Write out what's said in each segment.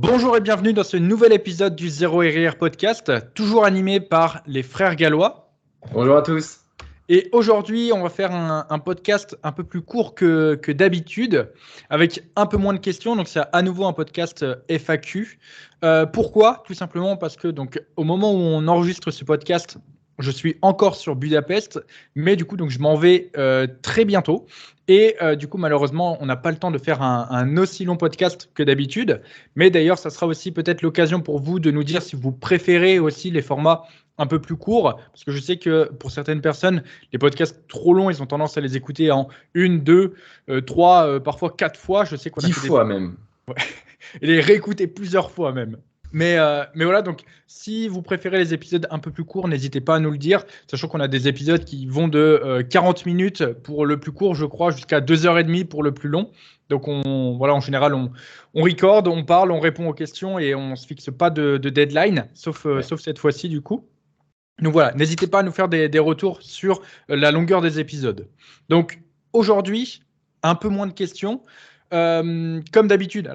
Bonjour et bienvenue dans ce nouvel épisode du Zéro RR Podcast, toujours animé par les frères Gallois. Bonjour à tous. Et aujourd'hui, on va faire un podcast un peu plus court que d'habitude, avec un peu moins de questions. Donc, c'est à nouveau un podcast FAQ. Pourquoi ? Tout simplement parce que au moment où on enregistre ce podcast, je suis encore sur Budapest, mais du coup, je m'en vais très bientôt. Et du coup, malheureusement, on n'a pas le temps de faire un aussi long podcast que d'habitude. Mais d'ailleurs, ça sera aussi peut-être l'occasion pour vous de nous dire si vous préférez aussi les formats un peu plus courts. Parce que je sais que pour certaines personnes, les podcasts trop longs, ils ont tendance à les écouter en 1, 2, 3, parfois 4 fois. Je sais qu'on 10 fois même. Ouais. Et les réécouter plusieurs fois même. Mais voilà, donc si vous préférez les épisodes un peu plus courts, n'hésitez pas à nous le dire, sachant qu'on a des épisodes qui vont de 40 minutes pour le plus court, je crois, jusqu'à 2h30 pour le plus long. Donc en général, on record, on parle, on répond aux questions et on ne se fixe pas de deadline, sauf cette fois-ci du coup. Donc voilà, n'hésitez pas à nous faire des retours sur la longueur des épisodes. Donc aujourd'hui, un peu moins de questions. Comme d'habitude,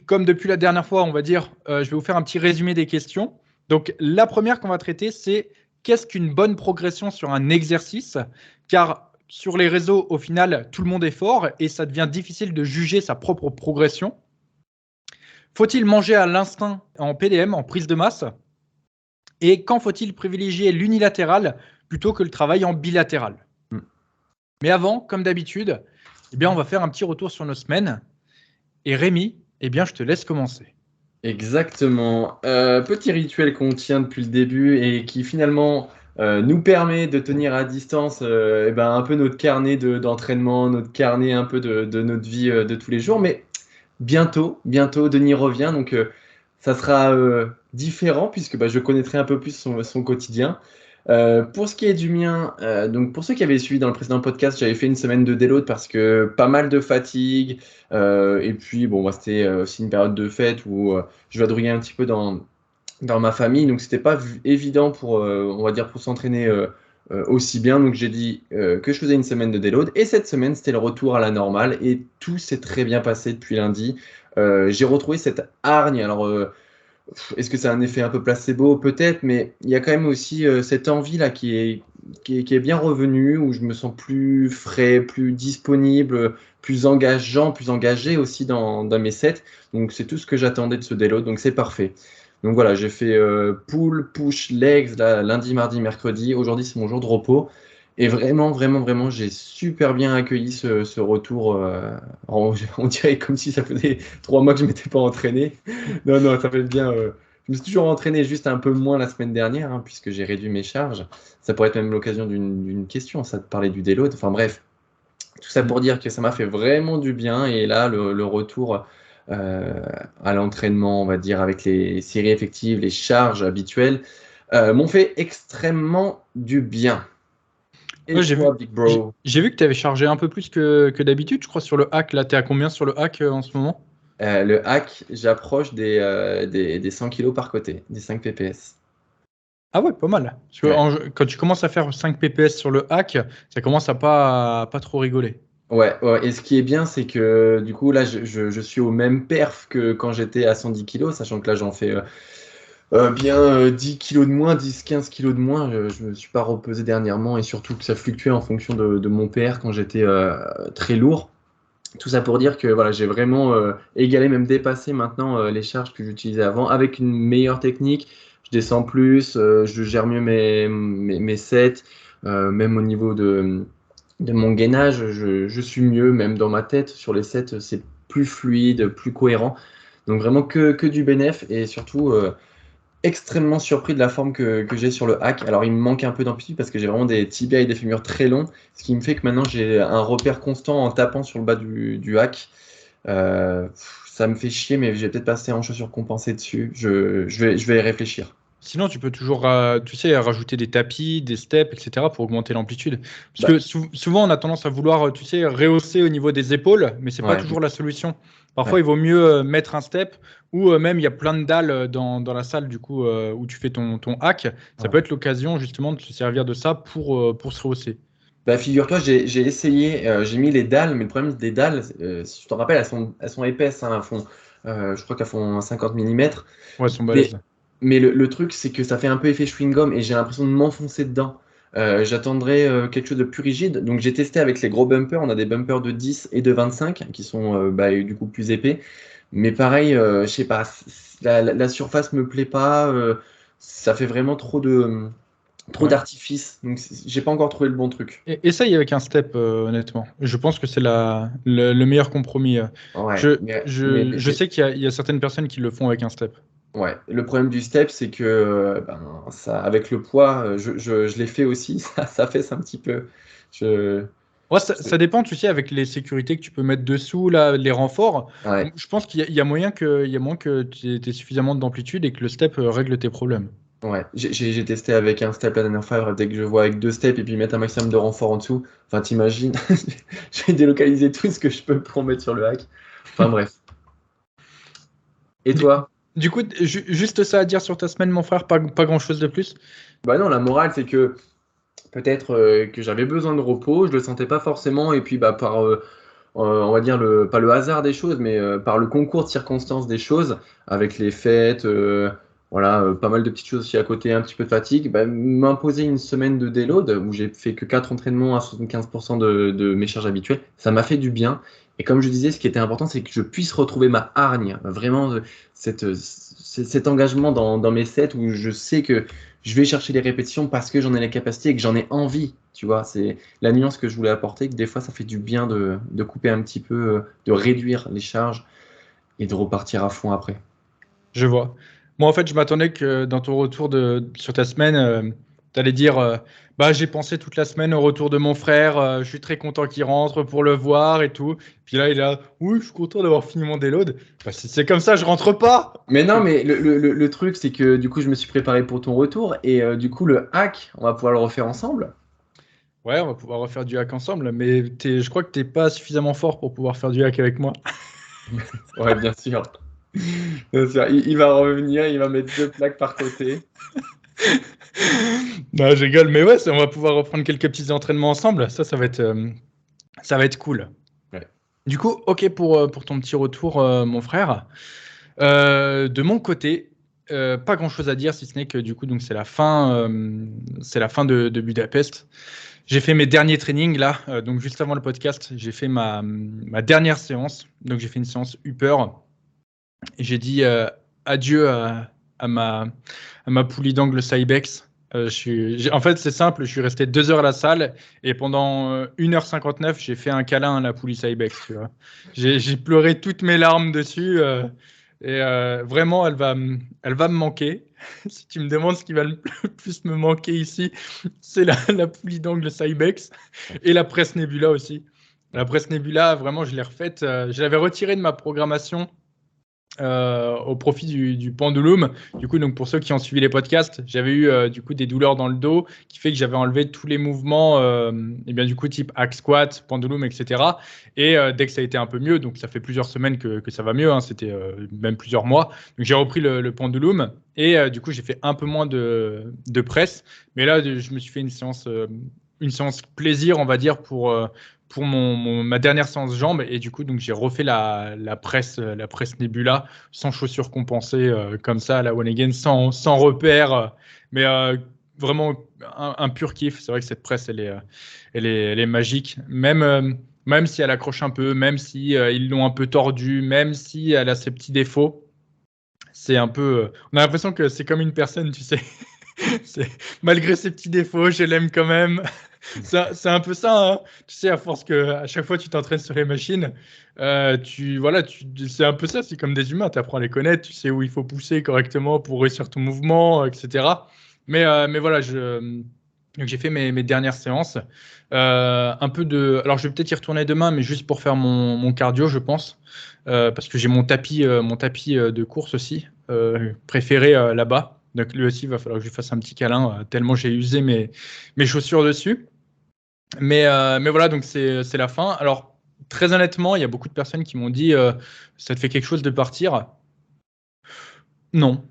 comme depuis la dernière fois, on va dire, je vais vous faire un petit résumé des questions. Donc, la première qu'on va traiter, c'est qu'est-ce qu'une bonne progression sur un exercice ? Car sur les réseaux, au final, tout le monde est fort et ça devient difficile de juger sa propre progression. Faut-il manger à l'instinct en PDM, en prise de masse ? Et quand faut-il privilégier l'unilatéral plutôt que le travail en bilatéral ? Mais avant, comme d'habitude, on va faire un petit retour sur nos semaines. Et Rémi, je te laisse commencer. Exactement. Petit rituel qu'on tient depuis le début et qui finalement nous permet de tenir à distance un peu notre carnet d'entraînement, notre carnet un peu de notre vie de tous les jours. Mais bientôt, Denis revient. Donc ça sera différent puisque je connaîtrai un peu plus son quotidien. Pour ce qui est du mien, donc pour ceux qui avaient suivi dans le précédent podcast, j'avais fait une semaine de déload parce que pas mal de fatigue, et puis c'était aussi une période de fête où je vadrouillais un petit peu dans ma famille, donc c'était pas évident pour on va dire pour s'entraîner aussi bien. Donc j'ai dit que je faisais une semaine de déload et cette semaine c'était le retour à la normale et tout s'est très bien passé depuis lundi. J'ai retrouvé cette hargne. Alors est-ce que c'est un effet un peu placebo? Peut-être, mais il y a quand même aussi cette envie-là qui est bien revenue, où je me sens plus frais, plus disponible, plus engageant, plus engagé aussi dans mes sets. Donc, c'est tout ce que j'attendais de ce déload, donc c'est parfait. Donc voilà, j'ai fait pull, push, legs, là, lundi, mardi, mercredi. Aujourd'hui, c'est mon jour de repos. Et vraiment, j'ai super bien accueilli ce retour. On dirait comme si ça faisait 3 mois que je ne m'étais pas entraîné. Non, ça fait bien. Je me suis toujours entraîné juste un peu moins la semaine dernière, hein, puisque j'ai réduit mes charges. Ça pourrait être même l'occasion d'une question, ça, de parler du déload. Enfin bref, tout ça pour dire que ça m'a fait vraiment du bien. Et là, le retour à l'entraînement, on va dire, avec les séries effectives, les charges habituelles, m'ont fait extrêmement du bien. Et Ouais, toi, Big Bro? j'ai vu que tu avais chargé un peu plus que d'habitude, je crois, sur le hack. Là, tu es à combien sur le hack en ce moment ? Le hack, j'approche des 100 kilos par côté, des 5 ppс. Ah ouais, pas mal. Parce que quand tu commences à faire 5 ppс sur le hack, ça commence à pas trop rigoler. Ouais, et ce qui est bien, c'est que du coup, là, je suis au même perf que quand j'étais à 110 kilos, sachant que là, j'en fais bien 10 kilos de moins, 10-15 kilos de moins. Je me suis pas repesé dernièrement et surtout que ça fluctuait en fonction de mon PR quand j'étais très lourd. Tout ça pour dire que voilà, j'ai vraiment égalé, même dépassé maintenant les charges que j'utilisais avant avec une meilleure technique. Je descends plus, je gère mieux mes sets, même au niveau de mon gainage, je suis mieux, même dans ma tête, sur les sets, c'est plus fluide, plus cohérent. Donc vraiment que du bénéf et surtout extrêmement surpris de la forme que j'ai sur le hack. Alors, il me manque un peu d'amplitude parce que j'ai vraiment des tibias et des fémurs très longs, ce qui me fait que maintenant j'ai un repère constant en tapant sur le bas du hack. Ça me fait chier, mais je vais peut-être passer en chaussures compensées dessus. Je vais y réfléchir. Sinon, tu peux toujours rajouter des tapis, des steps, etc. pour augmenter l'amplitude. Parce Bah, que souvent, on a tendance à vouloir, rehausser au niveau des épaules, mais c'est pas ouais, toujours la solution. Parfois, ouais. il vaut mieux mettre un step ou même il y a plein de dalles dans la salle du coup où tu fais ton hack. Ça peut être l'occasion justement de se servir de ça pour se rehausser. Bah, figure-toi, j'ai essayé, j'ai mis les dalles, mais le problème des dalles, si tu t'en rappelles, elles sont épaisses, hein, elles font Je crois qu'elles font 50 mm. Ouais, elles sont Mais, balèzes. mais le truc, c'est que ça fait un peu effet chewing-gum et j'ai l'impression de m'enfoncer dedans. J'attendrai quelque chose de plus rigide. Donc j'ai testé avec les gros bumpers. On a des bumpers de 10 et de 25 qui sont du coup plus épais. Mais pareil, je sais pas, la surface me plaît pas. Ça fait vraiment trop Ouais. d'artifice. Donc j'ai pas encore trouvé le bon truc. Essaye avec un step, honnêtement. Je pense que c'est le meilleur compromis. Ouais, Je, je sais qu'il y a certaines personnes qui le font avec un step. ouais. Le problème du step, c'est que ça, avec le poids, je l'ai fait aussi. Ça fesse un petit peu. Je, Ouais, ça dépend, tu sais, avec les sécurités que tu peux mettre dessous, là, les renforts. ouais. Je pense qu'il y a moyen que tu aies suffisamment d'amplitude et que le step règle tes problèmes. Ouais, j'ai testé avec un step la dernière fois, dès que je vois avec 2 steps et puis mettre un maximum de renfort en dessous, enfin t'imagines, j'ai délocalisé tout ce que je peux pour mettre sur le hack. Enfin bref. Et Du, toi? du coup, juste ça à dire sur ta semaine, mon frère, pas grand-chose de plus. Bah non, la morale c'est que peut-être que j'avais besoin de repos, je le sentais pas forcément, et puis bah par, on va dire, pas le hasard des choses, mais par le concours de circonstances des choses, avec les fêtes, voilà, pas mal de petites choses aussi à côté, un petit peu de fatigue, bah, m'imposer une semaine de déload où j'ai fait que 4 entraînements à 75% de mes charges habituelles, ça m'a fait du bien. Et comme je disais, ce qui était important, c'est que je puisse retrouver ma hargne, vraiment cet engagement dans mes sets où je sais que je vais chercher les répétitions parce que j'en ai la capacité et que j'en ai envie, tu vois. C'est la nuance que je voulais apporter, que des fois, ça fait du bien de couper un petit peu, de réduire les charges et de repartir à fond après. Je vois. Moi, en fait, je m'attendais que dans ton retour sur ta semaine, tu allais dire bah, j'ai pensé toute la semaine au retour de mon frère, je suis très content qu'il rentre pour le voir et tout. Puis là, il a oui, je suis content d'avoir fini mon déload. Bah, si c'est comme ça, je rentre pas. Mais non, mais le truc, c'est que du coup, je me suis préparé pour ton retour et du coup, le hack, on va pouvoir le refaire ensemble. Ouais, on va pouvoir refaire du hack ensemble, mais je crois que t'es pas suffisamment fort pour pouvoir faire du hack avec moi. Ouais, bien sûr. Bien sûr. Il va revenir, il va mettre 2 plaques par côté. Non, je rigole, mais ouais, on va pouvoir reprendre quelques petits entraînements ensemble. Ça va être cool. Ouais. Du coup, ok pour ton petit retour, mon frère. De mon côté, pas grand-chose à dire, si ce n'est que du coup, donc c'est la fin de Budapest. J'ai fait mes derniers trainings là, donc juste avant le podcast, j'ai fait ma dernière séance. Donc j'ai fait une séance Upper et j'ai dit adieu à ma poulie d'angle Cybex. En fait, c'est simple, je suis resté 2 heures à la salle et pendant 1h59, j'ai fait un câlin à la poulie Cybex. Tu vois. J'ai pleuré toutes mes larmes dessus et vraiment, elle va me manquer. Si tu me demandes ce qui va le plus me manquer ici, c'est la poulie d'angle Cybex et la presse Nebula aussi. La presse Nebula, vraiment, je l'ai refaite. Je l'avais retirée de ma programmation au profit du pendulum. Du coup, donc pour ceux qui ont suivi les podcasts, j'avais eu du coup des douleurs dans le dos qui fait que j'avais enlevé tous les mouvements, et bien du coup type hack squat, pendulum, etc. Et dès que ça a été un peu mieux, donc ça fait plusieurs semaines que ça va mieux, hein, c'était même plusieurs mois. Donc j'ai repris le pendulum et du coup j'ai fait un peu moins de presse. Mais là, je me suis fait une séance plaisir, on va dire, pour ma dernière séance jambes et du coup donc j'ai refait la presse Nebula sans chaussures compensées comme ça à la One Again sans repère mais vraiment un pur kiff. C'est vrai que cette presse elle est magique même si elle accroche un peu, même si ils l'ont un peu tordue, même si elle a ses petits défauts, c'est un peu on a l'impression que c'est comme une personne, tu sais. Malgré ses petits défauts, je l'aime quand même. C'est un peu ça, hein. Tu sais, à force que à chaque fois tu t'entraînes sur les machines, c'est un peu ça. C'est comme des humains, tu apprends à les connaître, tu sais où il faut pousser correctement pour réussir ton mouvement, etc. Mais voilà, donc j'ai fait mes dernières séances. Alors je vais peut-être y retourner demain, mais juste pour faire mon cardio, je pense, parce que j'ai mon tapis de course aussi préféré là-bas. Donc lui aussi, il va falloir que je lui fasse un petit câlin, tellement j'ai usé mes chaussures dessus. Mais voilà, donc c'est la fin. Alors, très honnêtement, il y a beaucoup de personnes qui m'ont dit ça te fait quelque chose de partir? Non.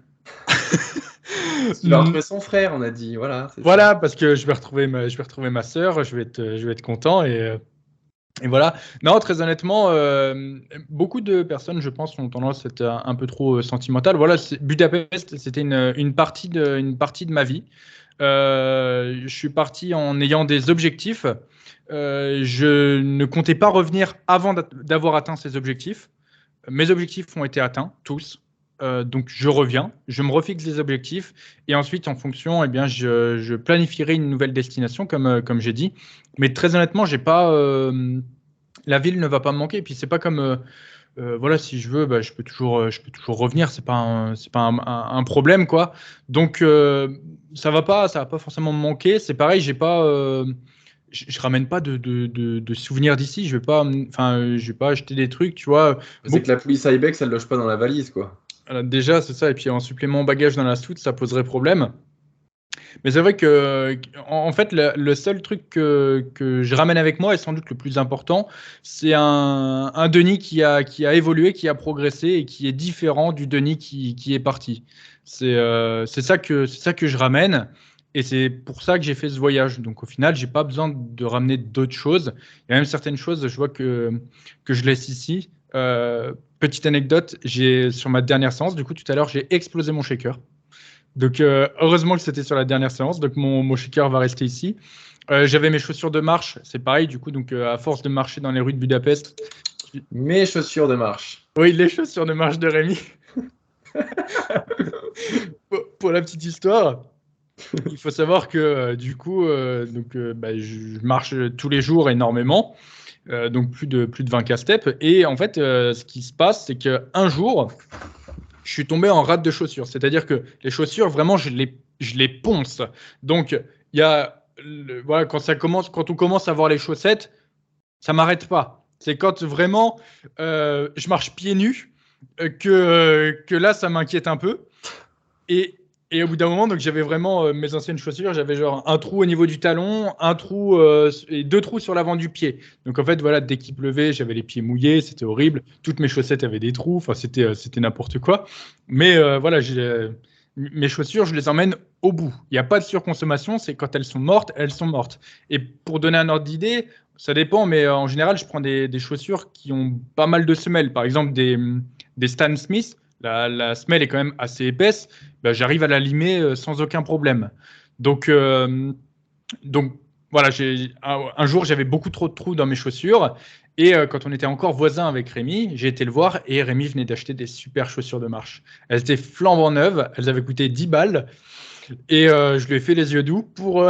Il va retrouver son frère, on a dit. Voilà, c'est ça. Voilà, parce que je vais retrouver ma sœur, je vais être content Et voilà. Non, très honnêtement, beaucoup de personnes, je pense, ont tendance à être un peu trop sentimentales. Voilà, Budapest, c'était une partie de ma vie. Je suis parti en ayant des objectifs. Je ne comptais pas revenir avant d'avoir atteint ces objectifs. Mes objectifs ont été atteints, tous. Donc je reviens, je me refixe des objectifs et ensuite en fonction, eh bien, je planifierai une nouvelle destination comme j'ai dit. Mais très honnêtement, j'ai pas, la ville ne va pas me manquer. Et puis c'est pas comme voilà, si je veux, bah, je peux toujours revenir. C'est pas un problème quoi. Donc ça va pas forcément me manquer. C'est pareil, j'ai pas, je ramène pas de souvenirs d'ici. Je vais pas acheter des trucs, tu vois. C'est que la police Ibex, elle loge pas dans la valise, quoi. Déjà, c'est ça. Et puis en supplément bagage dans la soute, ça poserait problème. Mais c'est vrai que, en fait, le seul truc que je ramène avec moi, et sans doute le plus important, c'est un Denis qui a évolué, qui a progressé et qui est différent du Denis qui est parti. C'est ça que je ramène. Et c'est pour ça que j'ai fait ce voyage. Donc au final, j'ai pas besoin de ramener d'autres choses. Il y a même certaines choses, je vois que je laisse ici. Petite anecdote, sur ma dernière séance, du coup, tout à l'heure, j'ai explosé mon shaker. Donc, heureusement que c'était sur la dernière séance. Donc, mon shaker va rester ici. J'avais mes chaussures de marche. C'est pareil, du coup. Donc, à force de marcher dans les rues de Budapest. Mes chaussures de marche. Oui, les chaussures de marche de Rémi. Pour la petite histoire, il faut savoir que, du coup, bah, je marche tous les jours énormément. Donc, plus de 20K steps. Et en fait, ce qui se passe, c'est qu'un jour, je suis tombé en rate de chaussures. C'est-à-dire que les chaussures, vraiment, je les ponce. Donc, il y a, voilà, quand on commence à voir les chaussettes, ça m'arrête pas. C'est quand vraiment je marche pieds nus que là, ça m'inquiète un peu. Et, et au bout d'un moment, donc j'avais vraiment mes anciennes chaussures, j'avais genre un trou au niveau du talon, un trou et deux trous sur l'avant du pied. Donc en fait, voilà, dès qu'il pleuvait, j'avais les pieds mouillés, c'était horrible. Toutes mes chaussettes avaient des trous, enfin c'était n'importe quoi. Mais voilà, mes chaussures, je les emmène au bout. Il n'y a pas de surconsommation, c'est quand elles sont mortes, elles sont mortes. Et pour donner un ordre d'idée, ça dépend, mais en général, je prends des chaussures qui ont pas mal de semelles. Par exemple, des Stan Smith. La semelle est quand même assez épaisse, ben, j'arrive à la limer sans aucun problème. Donc, donc voilà, un jour, j'avais beaucoup trop de trous dans mes chaussures. Et quand on était encore voisins avec Rémi, j'ai été le voir et Rémi venait d'acheter des super chaussures de marche. Elles étaient flambant neuves, elles avaient coûté 10 balles. Et je lui ai fait les yeux doux pour,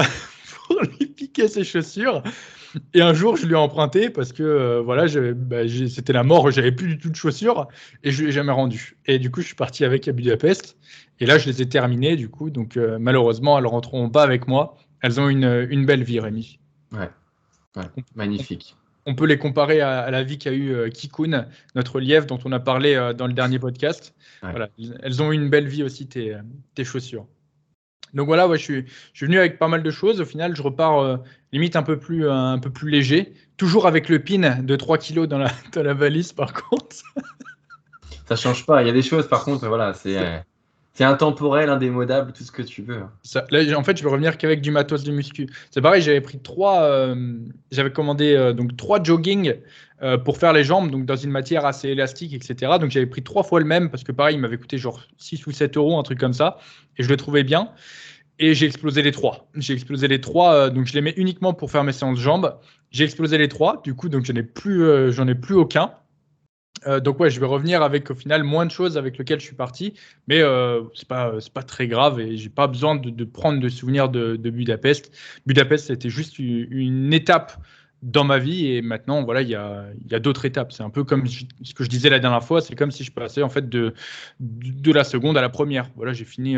pour lui piquer ses chaussures. Et un jour, je lui ai emprunté parce que voilà, c'était la mort, j'avais plus du tout de chaussures et je lui ai jamais rendu. Et du coup, je suis parti avec à Budapest et là, je les ai terminées du coup. Donc malheureusement, elles rentreront pas avec moi. Elles ont une belle vie, Rémi. Ouais, magnifique. On peut les comparer à la vie qu'a eu Kikun, notre lièvre dont on a parlé dans le dernier podcast. Ouais. Voilà, elles ont eu une belle vie aussi, tes chaussures. Donc voilà, ouais, je suis venu avec pas mal de choses. Au final, je repars limite un peu plus léger. Toujours avec le pin de 3 kilos dans la valise, par contre. Ça change pas. Il y a des choses, par contre, voilà, c'est intemporel, indémodable, tout ce que tu veux. Là, en fait, je vais revenir qu'avec du matos de muscu. C'est pareil, j'avais commandé donc 3 jogging pour faire les jambes, donc dans une matière assez élastique, etc. Donc j'avais pris 3 fois le même parce que pareil, il m'avait coûté genre 6 ou 7 euros, un truc comme ça. Et je le trouvais bien. Et j'ai explosé les 3. Donc je les mets uniquement pour faire mes séances jambes. J'ai explosé les 3, du coup, donc j'en ai plus aucun. Donc ouais, je vais revenir avec au final moins de choses avec lesquelles je suis parti, mais c'est pas très grave et j'ai pas besoin de prendre de souvenirs de Budapest. Budapest, c'était juste une étape dans ma vie et maintenant voilà, il y a d'autres étapes. C'est un peu comme ce que je disais la dernière fois, c'est comme si je passais en fait de la seconde à la première. Voilà, j'ai fini.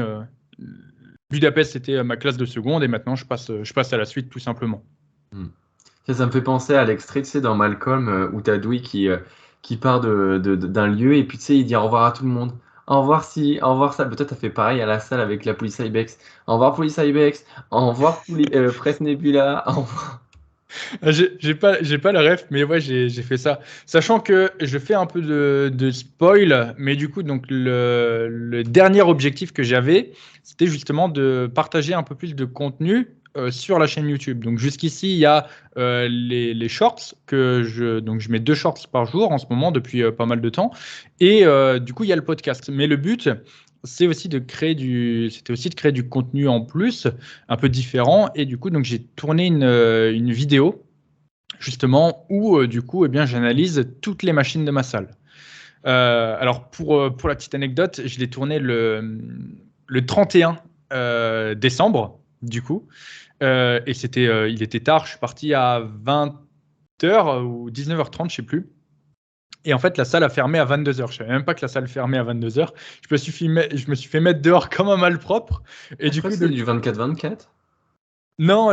Budapest, c'était ma classe de seconde et maintenant je passe à la suite tout simplement. Ça me fait penser à l'extrait, tu sais, dans Malcolm où t'as Dewey qui part d'un lieu et puis tu sais, il dit au revoir à tout le monde. Au revoir au revoir ça. Toi, t'as fait pareil à la salle avec la police Ibex. Au revoir police Ibex. Au revoir Presse Nebula. Au revoir. J'ai pas la ref, mais ouais, j'ai fait ça. Sachant que je fais un peu de spoil, mais du coup, donc le dernier objectif que j'avais, c'était justement de partager un peu plus de contenu sur la chaîne YouTube. Donc jusqu'ici, il y a les shorts donc je mets 2 shorts par jour en ce moment depuis pas mal de temps. Et du coup, il y a le podcast. Mais le but, c'était aussi de créer du contenu en plus, un peu différent. Et du coup, donc j'ai tourné une vidéo justement où du coup, eh bien, j'analyse toutes les machines de ma salle. Alors pour la petite anecdote, je l'ai tourné le 31 décembre, du coup. Et il était tard, je suis parti à 20h ou 19h30, je sais plus. Et en fait, la salle a fermé à 22h. Je savais même pas que la salle fermait à 22h. Je me suis fait mettre dehors comme un malpropre. Et Je crois que c'est du 24-24. Non,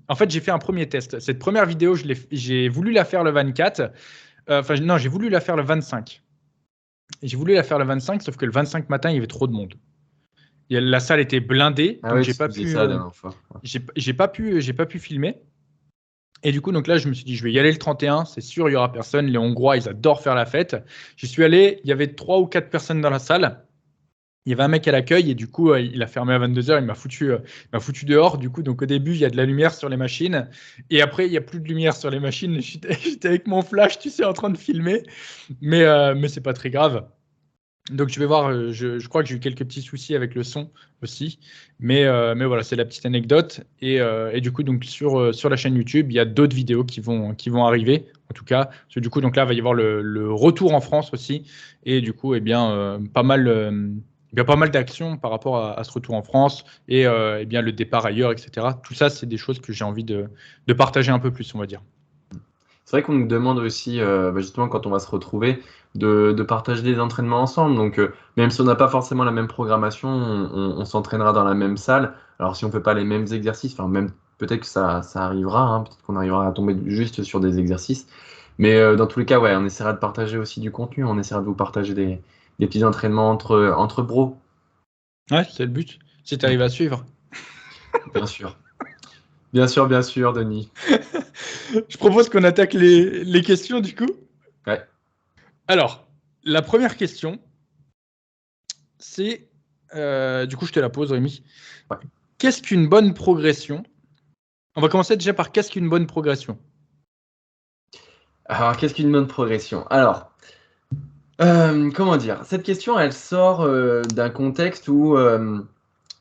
en fait, j'ai fait un premier test. Cette première vidéo, j'ai voulu la faire le 24. Non, j'ai voulu la faire le 25. J'ai voulu la faire le 25, sauf que le 25 matin, il y avait trop de monde. La salle était blindée, Ah donc ouais, j'ai tu pas disais pu, ça la dernière fois. j'ai pas pu filmer. Et du coup, donc là, je me suis dit, je vais y aller le 31, c'est sûr, il y aura personne. Les Hongrois, ils adorent faire la fête. J'y suis allé, il y avait 3 ou 4 personnes dans la salle. Il y avait un mec à l'accueil et du coup, il a fermé à 22h, il m'a foutu dehors. Du coup, donc au début, il y a de la lumière sur les machines et après, il n'y a plus de lumière sur les machines. J'étais avec mon flash, tu sais, en train de filmer, mais c'est pas très grave. Donc je vais voir, je crois que j'ai eu quelques petits soucis avec le son aussi, mais voilà, c'est la petite anecdote. Et du coup, donc sur la chaîne YouTube, il y a d'autres vidéos qui vont arriver, en tout cas. Parce que du coup, donc là, il va y avoir le retour en France aussi, et du coup, pas mal d'actions par rapport à ce retour en France et bien le départ ailleurs, etc. Tout ça, c'est des choses que j'ai envie de partager un peu plus, on va dire. C'est vrai qu'on nous demande aussi, justement, quand on va se retrouver, de partager des entraînements ensemble. Donc, même si on n'a pas forcément la même programmation, on s'entraînera dans la même salle. Alors, si on fait pas les mêmes exercices, enfin, même peut-être que ça arrivera, hein, peut-être qu'on arrivera à tomber juste sur des exercices. Mais dans tous les cas, ouais, on essaiera de partager aussi du contenu. On essaiera de vous partager des petits entraînements entre bros. Ouais, c'est le but, si tu arrives à suivre. Bien sûr. Bien sûr, Denis. Je propose qu'on attaque les questions du coup. Ouais. Alors, la première question, c'est, du coup je te la pose Rémi. Ouais. Qu'est-ce qu'une bonne progression? On va commencer déjà par qu'est-ce qu'une bonne progression? Alors, qu'est-ce qu'une bonne progression? Alors, comment dire? Cette question, elle sort d'un contexte où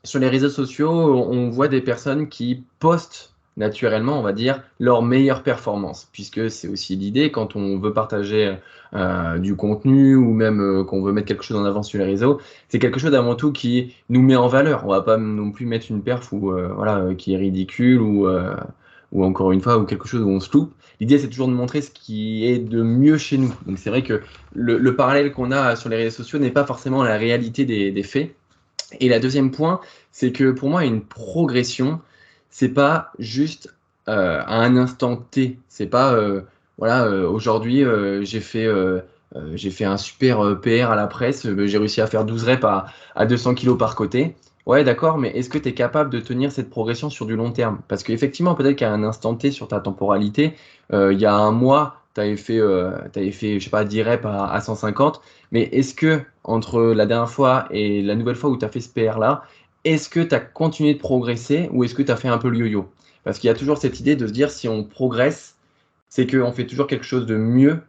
sur les réseaux sociaux, on voit des personnes qui postent naturellement, on va dire, leurs meilleures performances, puisque c'est aussi l'idée quand on veut partager du contenu ou même qu'on veut mettre quelque chose en avant sur les réseaux, c'est quelque chose avant tout qui nous met en valeur. On va pas non plus mettre une perf ou qui est ridicule ou encore une fois ou quelque chose où on se loupe. L'idée, c'est toujours de montrer ce qui est de mieux chez nous. Donc c'est vrai que le parallèle qu'on a sur les réseaux sociaux n'est pas forcément la réalité des faits. Et la deuxième point, c'est que pour moi, une progression, c'est pas juste à un instant T. C'est pas aujourd'hui j'ai fait un super PR à la presse, j'ai réussi à faire 12 reps à 200 kilos par côté. Ouais, d'accord, mais est-ce que tu es capable de tenir cette progression sur du long terme? Parce qu'effectivement, peut-être qu'à un instant T sur ta temporalité, il y a un mois, tu avais fait, je sais pas, 10 reps à 150. Mais est-ce que, entre la dernière fois et la nouvelle fois où tu as fait ce PR-là, est-ce que tu as continué de progresser ou est-ce que tu as fait un peu le yo-yo? Parce qu'il y a toujours cette idée de se dire si on progresse, c'est qu'on fait toujours quelque chose de mieux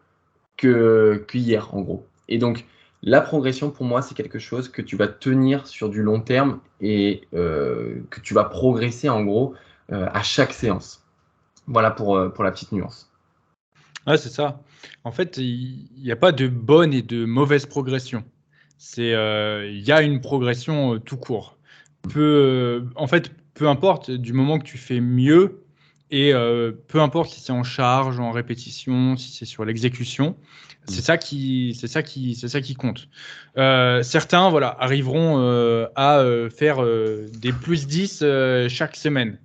qu'hier, en gros. Et donc, la progression, pour moi, c'est quelque chose que tu vas tenir sur du long terme et que tu vas progresser, en gros, à chaque séance. Voilà pour la petite nuance. Ouais, c'est ça. En fait, il n'y a pas de bonne et de mauvaise progression. Il y a une progression tout court. En fait, peu importe du moment que tu fais mieux et peu importe si c'est en charge, en répétition, si c'est sur l'exécution, c'est ça qui compte. Certains, voilà, arriveront à faire des plus 10 chaque semaine.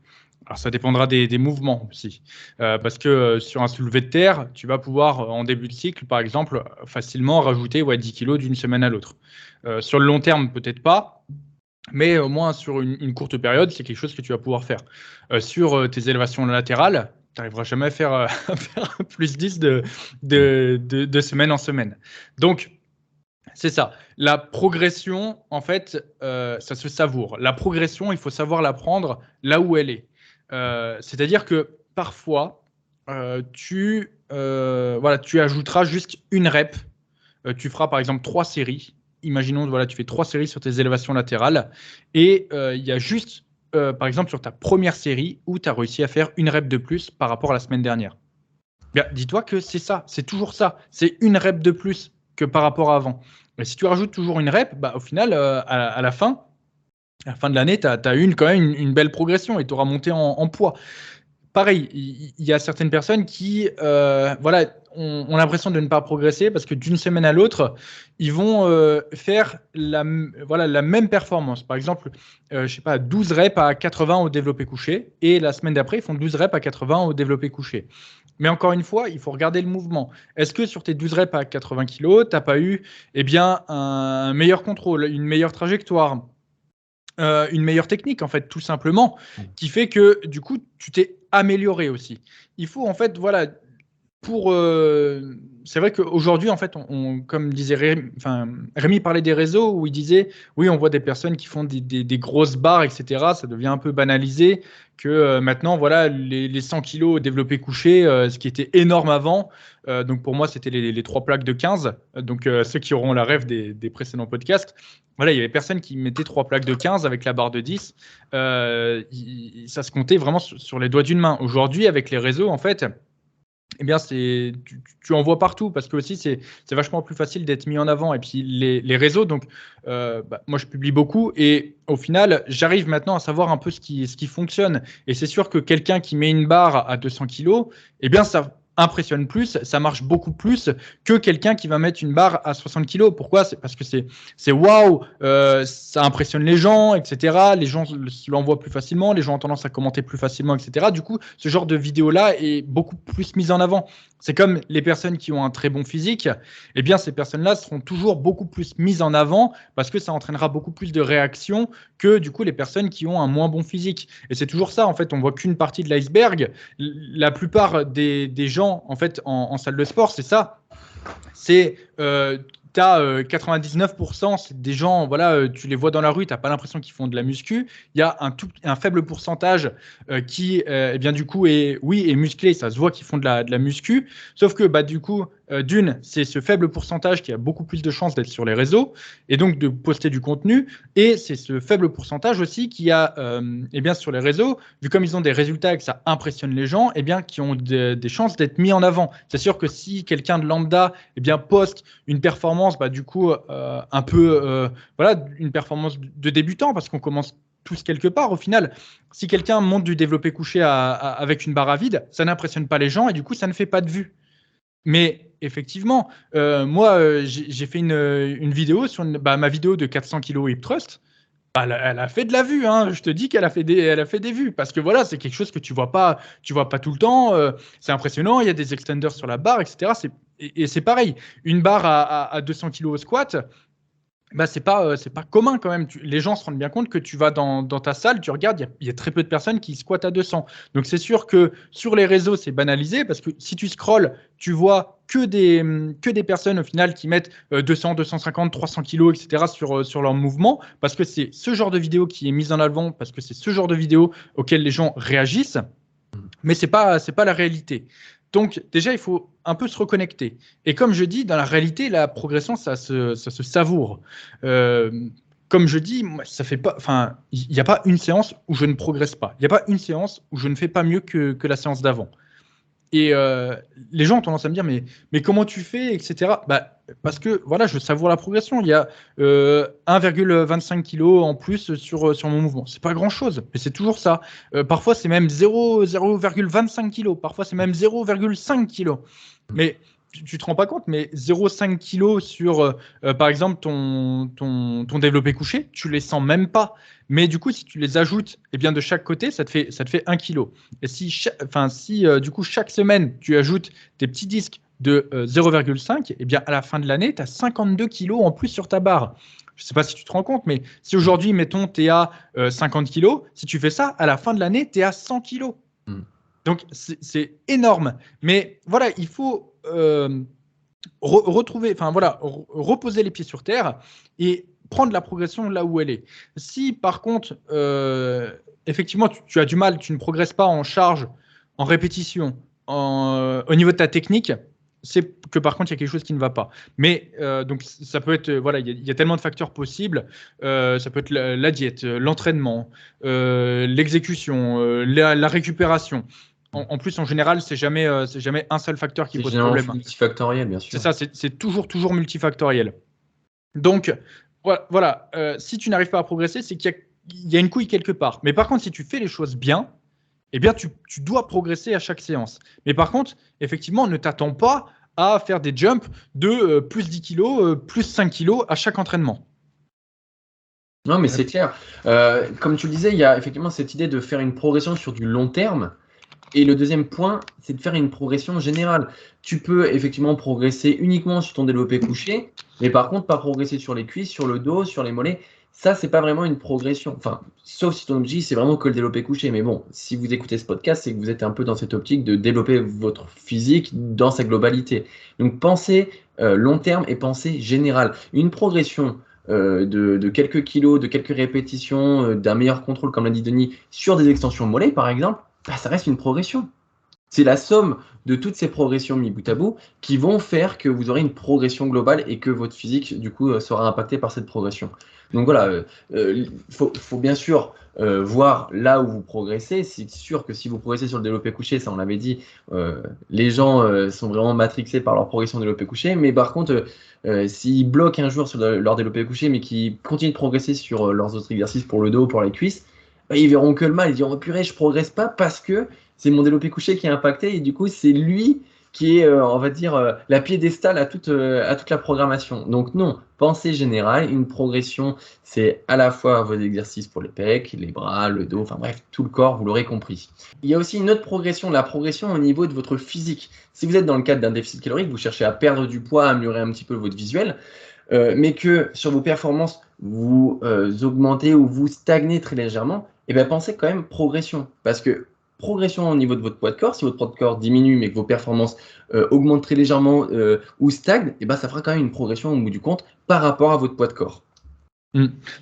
Alors, ça dépendra des mouvements aussi. Parce que sur un soulevé de terre, tu vas pouvoir, en début de cycle, par exemple, facilement rajouter 10 kilos d'une semaine à l'autre. Sur le long terme, peut-être pas, mais au moins sur une courte période, c'est quelque chose que tu vas pouvoir faire. Sur tes élévations latérales, tu n'arriveras jamais à faire, à faire plus 10 de semaine en semaine. Donc, C'est ça. La progression, en fait, ça se savoure. La progression, il faut savoir la prendre là où elle est. C'est-à-dire que parfois, voilà, tu ajouteras juste une rep. Tu feras par exemple 3 séries. Imaginons, voilà, tu fais 3 séries sur tes élévations latérales. Et il y a juste, par exemple, sur ta première série où tu as réussi à faire une rep de plus par rapport à la semaine dernière. Bien, dis-toi que c'est ça, c'est toujours ça. C'est une rep de plus que par rapport à avant. Et si tu rajoutes toujours une rep, bah, au final, à la fin de l'année, tu as eu quand même une belle progression et tu auras monté en poids. Pareil, il y a certaines personnes qui voilà, ont l'impression de ne pas progresser parce que d'une semaine à l'autre, ils vont faire voilà, la même performance. Par exemple, je sais pas, 12 reps à 80 au développé couché et la semaine d'après, ils font 12 reps à 80 au développé couché. Mais encore une fois, il faut regarder le mouvement. Est-ce que sur tes 12 reps à 80 kg, tu n'as pas eu un meilleur contrôle, une meilleure trajectoire, une meilleure technique, en fait, tout simplement, qui fait que, du coup, tu t'es amélioré aussi. Il faut, en fait, voilà, c'est vrai qu'aujourd'hui, en fait, comme disait Rémi parlait des réseaux où il disait, oui, on voit des personnes qui font des grosses barres, etc. Ça devient un peu banalisé que maintenant, voilà, les 100 kilos développés couchés, ce qui était énorme avant. Donc pour moi, c'était les 3 plaques de 15. Donc ceux qui auront la rêve des précédents podcasts, voilà, il y avait personne qui mettait 3 plaques de 15 avec la barre de 10. Ça se comptait vraiment sur les doigts d'une main. Aujourd'hui, avec les réseaux, en fait, eh bien, tu en vois partout parce que aussi c'est vachement plus facile d'être mis en avant. Et puis les réseaux, donc moi je publie beaucoup et au final j'arrive maintenant à savoir un peu ce qui fonctionne. Et c'est sûr que quelqu'un qui met une barre à 200 kilos, eh bien ça impressionne plus, ça marche beaucoup plus que quelqu'un qui va mettre une barre à 60 kilos. Pourquoi? C'est parce que c'est waouh, ça impressionne les gens, etc. Les gens l'envoient plus facilement, les gens ont tendance à commenter plus facilement, etc. Du coup, ce genre de vidéo-là est beaucoup plus mise en avant. C'est comme les personnes qui ont un très bon physique, eh bien ces personnes-là seront toujours beaucoup plus mises en avant parce que ça entraînera beaucoup plus de réactions que du coup les personnes qui ont un moins bon physique. Et c'est toujours ça, en fait, on voit qu'une partie de l'iceberg. La plupart des gens, en fait, en salle de sport, c'est ça. C'est tu as 99% des gens, voilà, tu les vois dans la rue, tu n'as pas l'impression qu'ils font de la muscu. Il y a un faible pourcentage qui, eh bien, du coup, est musclé, ça se voit qu'ils font de la muscu. Sauf que, bah, du coup, d'une, c'est ce faible pourcentage qui a beaucoup plus de chances d'être sur les réseaux et donc de poster du contenu. Et c'est ce faible pourcentage aussi qui a, eh bien, sur les réseaux, vu comme ils ont des résultats et que ça impressionne les gens, eh bien, qui ont des chances d'être mis en avant. C'est sûr que si quelqu'un de lambda, eh bien, poste une performance, bah, du coup, un peu, voilà, une performance de débutant, parce qu'on commence tous quelque part. Au final, si quelqu'un monte du développé couché avec une barre à vide, ça n'impressionne pas les gens et du coup, ça ne fait pas de vues. Mais effectivement, moi, j'ai fait une vidéo sur ma vidéo de 400 kg hip thrust. Elle a fait de la vue, hein. Je te dis qu'elle a fait des vues parce que voilà, c'est quelque chose que tu vois pas tout le temps. C'est impressionnant. Il y a des extenders sur la barre, etc. Et c'est pareil. Une barre à 200 kg au squat, bah, c'est pas commun quand même. Les gens se rendent bien compte que tu vas dans ta salle, tu regardes, il y a très peu de personnes qui squattent à 200. Donc c'est sûr que sur les réseaux, c'est banalisé parce que si tu scrolles, tu vois que des personnes au final qui mettent 200, 250, 300 kilos, etc. sur leur mouvement parce que c'est ce genre de vidéo qui est mise en avant, parce que c'est ce genre de vidéo auquel les gens réagissent, mais c'est pas la réalité. Donc déjà, il faut un peu se reconnecter. Et comme je dis, dans la réalité, la progression, ça se savoure. Comme je dis, ça fait pas. Enfin, il n'y a pas une séance où je ne progresse pas. Il n'y a pas une séance où je ne fais pas mieux que la séance d'avant. Et les gens ont tendance à me dire, mais comment tu fais, etc. Bah, parce que voilà, je savoure la progression. Il y a 1,25 kg en plus sur mon mouvement. C'est pas grand-chose, mais c'est toujours ça. Parfois, c'est même 0,25 kg. Parfois, c'est même 0,5 kg. Mais tu te rends pas compte, mais 0,5 kg sur, par exemple, ton développé couché, tu les sens même pas. Mais du coup, si tu les ajoutes eh bien, de chaque côté, ça te fait 1 kg. Et si du coup, chaque semaine, tu ajoutes des petits disques de 0,5, eh bien, à la fin de l'année, tu as 52 kg en plus sur ta barre. Je ne sais pas si tu te rends compte, mais si aujourd'hui, mettons, tu es à 50 kg, si tu fais ça, à la fin de l'année, tu es à 100 kg. Donc, c'est énorme. Mais voilà, il faut reposer les pieds sur terre et prendre la progression là où elle est. Si par contre, effectivement, tu as du mal, tu ne progresses pas en charge, en répétition, au niveau de ta technique, c'est que par contre, il y a quelque chose qui ne va pas. Mais donc, ça peut être, il y a tellement de facteurs possibles. Ça peut être la diète, l'entraînement, l'exécution, la récupération. En plus, en général, c'est jamais un seul facteur qui C'est pose généralement problème. multifactoriel, bien sûr. C'est ça, c'est toujours multifactoriel. Donc, voilà, si tu n'arrives pas à progresser, c'est qu'il y a une couille quelque part. Mais par contre, si tu fais les choses bien, eh bien, tu dois progresser à chaque séance. Mais par contre, effectivement, ne t'attends pas à faire des jumps de plus 10 kilos, plus 5 kilos à chaque entraînement. Non, mais c'est clair. Comme tu le disais, il y a effectivement cette idée de faire une progression sur du long terme. Et le deuxième point, c'est de faire une progression générale. Tu peux effectivement progresser uniquement sur ton développé couché, mais par contre, pas progresser sur les cuisses, sur le dos, sur les mollets. Ça, c'est pas vraiment une progression. Enfin, sauf si ton objectif, c'est vraiment que le développé couché. Mais bon, si vous écoutez ce podcast, c'est que vous êtes un peu dans cette optique de développer votre physique dans sa globalité. Donc, pensez long terme et pensez général. Une progression de quelques kilos, de quelques répétitions, d'un meilleur contrôle, comme l'a dit Denis, sur des extensions mollets, par exemple, ça reste une progression. C'est la somme de toutes ces progressions mis bout à bout qui vont faire que vous aurez une progression globale et que votre physique, du coup, sera impacté par cette progression. Donc voilà, faut bien sûr voir là où vous progressez. C'est sûr que si vous progressez sur le développé couché, ça on l'avait dit, les gens sont vraiment matrixés par leur progression développé couché. Mais par contre, s'ils bloquent un jour sur leur développé couché, mais qu'ils continuent de progresser sur leurs autres exercices pour le dos, pour les cuisses, ils verront que le mal. Ils diront oh, purée, je progresse pas parce que c'est mon développé couché qui est impacté et du coup c'est lui qui est, on va dire, la piédestale à toute la programmation. Donc non, pensée générale, une progression, c'est à la fois vos exercices pour les pecs, les bras, le dos, enfin bref, tout le corps, vous l'aurez compris. Il y a aussi une autre progression, la progression au niveau de votre physique. Si vous êtes dans le cadre d'un déficit calorique, vous cherchez à perdre du poids, à améliorer un petit peu votre visuel, mais que sur vos performances, vous augmentez ou vous stagnez très légèrement, et bien pensez quand même progression. Parce que progression au niveau de votre poids de corps, si votre poids de corps diminue mais que vos performances augmentent très légèrement ou stagnent, et ben ça fera quand même une progression au bout du compte par rapport à votre poids de corps.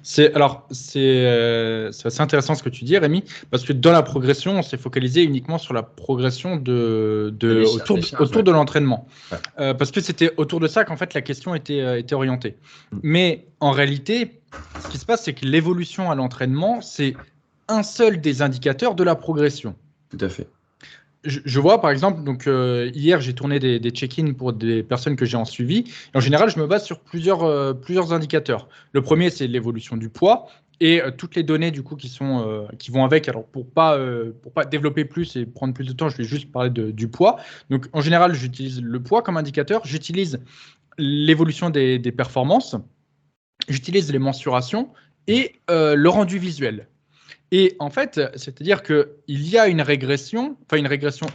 C'est assez intéressant ce que tu dis, Rémi, parce que dans la progression, on s'est focalisé uniquement sur la progression autour de l'entraînement. Ouais. Parce que c'était autour de ça qu'en fait la question était orientée. Mais en réalité, ce qui se passe, c'est que l'évolution à l'entraînement, c'est un seul des indicateurs de la progression. Tout à fait. Je vois par exemple, donc hier j'ai tourné des check-ins pour des personnes que j'ai en suivi. Et en général, je me base sur plusieurs indicateurs. Le premier, c'est l'évolution du poids et toutes les données du coup qui vont avec. Alors pour pas développer plus et prendre plus de temps, je vais juste parler du poids. Donc en général, j'utilise le poids comme indicateur. J'utilise l'évolution des performances. J'utilise les mensurations et le rendu visuel. Et en fait, c'est-à-dire qu'il y a une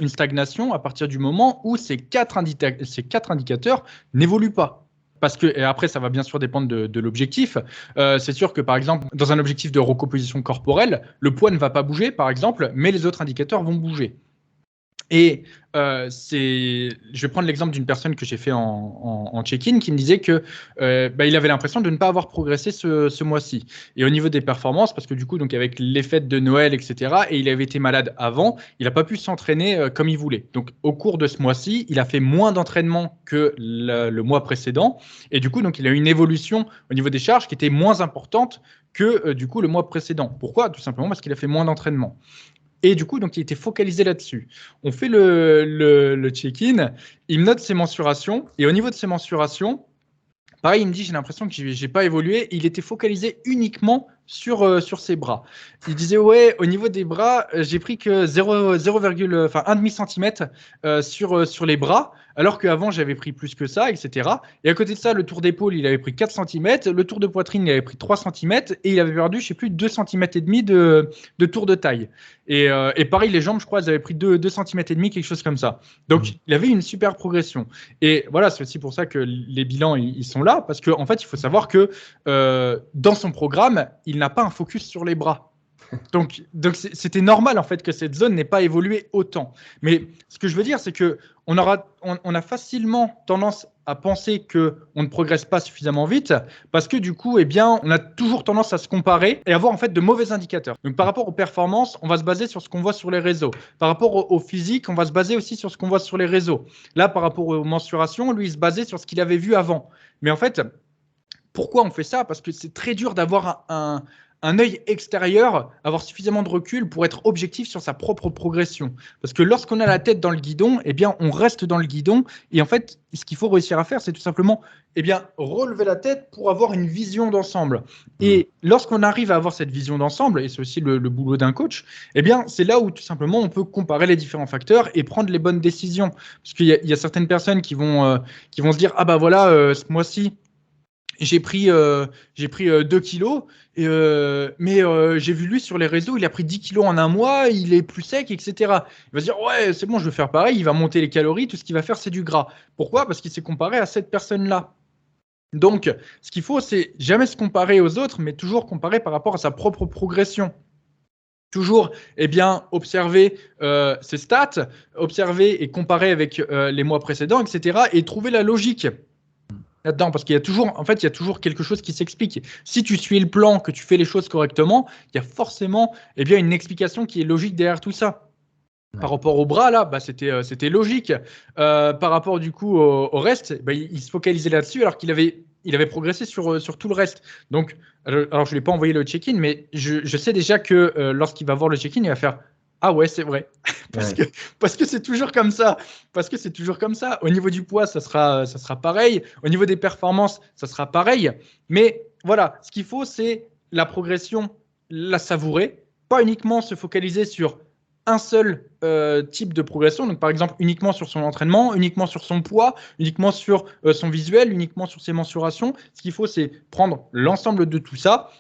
stagnation à partir du moment où ces quatre indicateurs n'évoluent pas. Parce que, et après, ça va bien sûr dépendre de l'objectif. C'est sûr que, par exemple, dans un objectif de recomposition corporelle, le poids ne va pas bouger, par exemple, mais les autres indicateurs vont bouger. Et je vais prendre l'exemple d'une personne que j'ai fait en check-in qui me disait que il avait l'impression de ne pas avoir progressé ce mois-ci. Et au niveau des performances, parce que du coup, donc avec les fêtes de Noël, etc., et il avait été malade avant, il n'a pas pu s'entraîner comme il voulait. Donc au cours de ce mois-ci, il a fait moins d'entraînement que le mois précédent. Et du coup, donc, il a eu une évolution au niveau des charges qui était moins importante que du coup le mois précédent. Pourquoi ? Tout simplement parce qu'il a fait moins d'entraînement. Et du coup, donc, il était focalisé là-dessus. On fait le check-in, il me note ses mensurations, et au niveau de ses mensurations, pareil, il me dit, j'ai l'impression que j'ai pas évolué. Il était focalisé uniquement sur ses bras. Il disait, ouais, au niveau des bras, j'ai pris que 1,5 cm sur les bras, alors qu'avant, j'avais pris plus que ça, etc. Et à côté de ça, le tour d'épaule, il avait pris 4 cm, le tour de poitrine, il avait pris 3 cm, et il avait perdu, je sais plus, 2,5 cm de tour de taille. Et pareil, les jambes, je crois, elles avaient pris 2,5 cm, quelque chose comme ça. Donc, il avait une super progression. Et voilà, c'est aussi pour ça que les bilans, ils sont là, parce qu'en fait, il faut savoir que dans son programme, il n'a pas un focus sur les bras. Donc c'était normal en fait que cette zone n'ait pas évolué autant. Mais ce que je veux dire, c'est que on a facilement tendance à penser que on ne progresse pas suffisamment vite parce que du coup, eh bien, on a toujours tendance à se comparer et avoir en fait de mauvais indicateurs. Donc par rapport aux performances, on va se baser sur ce qu'on voit sur les réseaux. Par rapport au physique, on va se baser aussi sur ce qu'on voit sur les réseaux. Là, par rapport aux mensurations, lui, il se basait sur ce qu'il avait vu avant. Mais en fait, pourquoi on fait ça? Parce que c'est très dur d'avoir un œil extérieur, avoir suffisamment de recul pour être objectif sur sa propre progression. Parce que lorsqu'on a la tête dans le guidon, eh bien, on reste dans le guidon. Et en fait, ce qu'il faut réussir à faire, c'est tout simplement eh bien, relever la tête pour avoir une vision d'ensemble. Et lorsqu'on arrive à avoir cette vision d'ensemble, et c'est aussi le boulot d'un coach, eh bien, c'est là où tout simplement on peut comparer les différents facteurs et prendre les bonnes décisions. Parce qu'il y a certaines personnes qui vont se dire, ah bah voilà, ce mois-ci, j'ai pris 2 kilos, mais j'ai vu lui sur les réseaux, il a pris 10 kilos en un mois, il est plus sec, etc. Il va se dire, ouais, c'est bon, je vais faire pareil, il va monter les calories, tout ce qu'il va faire, c'est du gras. Pourquoi? Parce qu'il s'est comparé à cette personne-là. Donc, ce qu'il faut, c'est jamais se comparer aux autres, mais toujours comparer par rapport à sa propre progression. Toujours eh bien, observer ses stats, observer et comparer avec les mois précédents, etc. et trouver la logique là-dedans, parce qu'il y a toujours, en fait, il y a toujours quelque chose qui s'explique. Si tu suis le plan, que tu fais les choses correctement, il y a forcément eh bien, une explication qui est logique derrière tout ça. Ouais. Par rapport au bras, là, bah, c'était logique. Par rapport du coup au reste, bah, il se focalisait là-dessus alors qu'il avait progressé sur tout le reste. Donc, alors je ne lui ai pas envoyé le check-in, mais je sais déjà que lorsqu'il va voir le check-in, il va faire « Ah ouais, c'est vrai ». Parce que c'est toujours comme ça. Parce que c'est toujours comme ça. Au niveau du poids, ça sera pareil. Au niveau des performances, ça sera pareil. Mais voilà, ce qu'il faut, c'est la progression, la savourer. Pas uniquement se focaliser sur un seul type de progression. Donc, par exemple, uniquement sur son entraînement, uniquement sur son poids, uniquement sur son visuel, uniquement sur ses mensurations. Ce qu'il faut, c'est prendre l'ensemble de tout ça.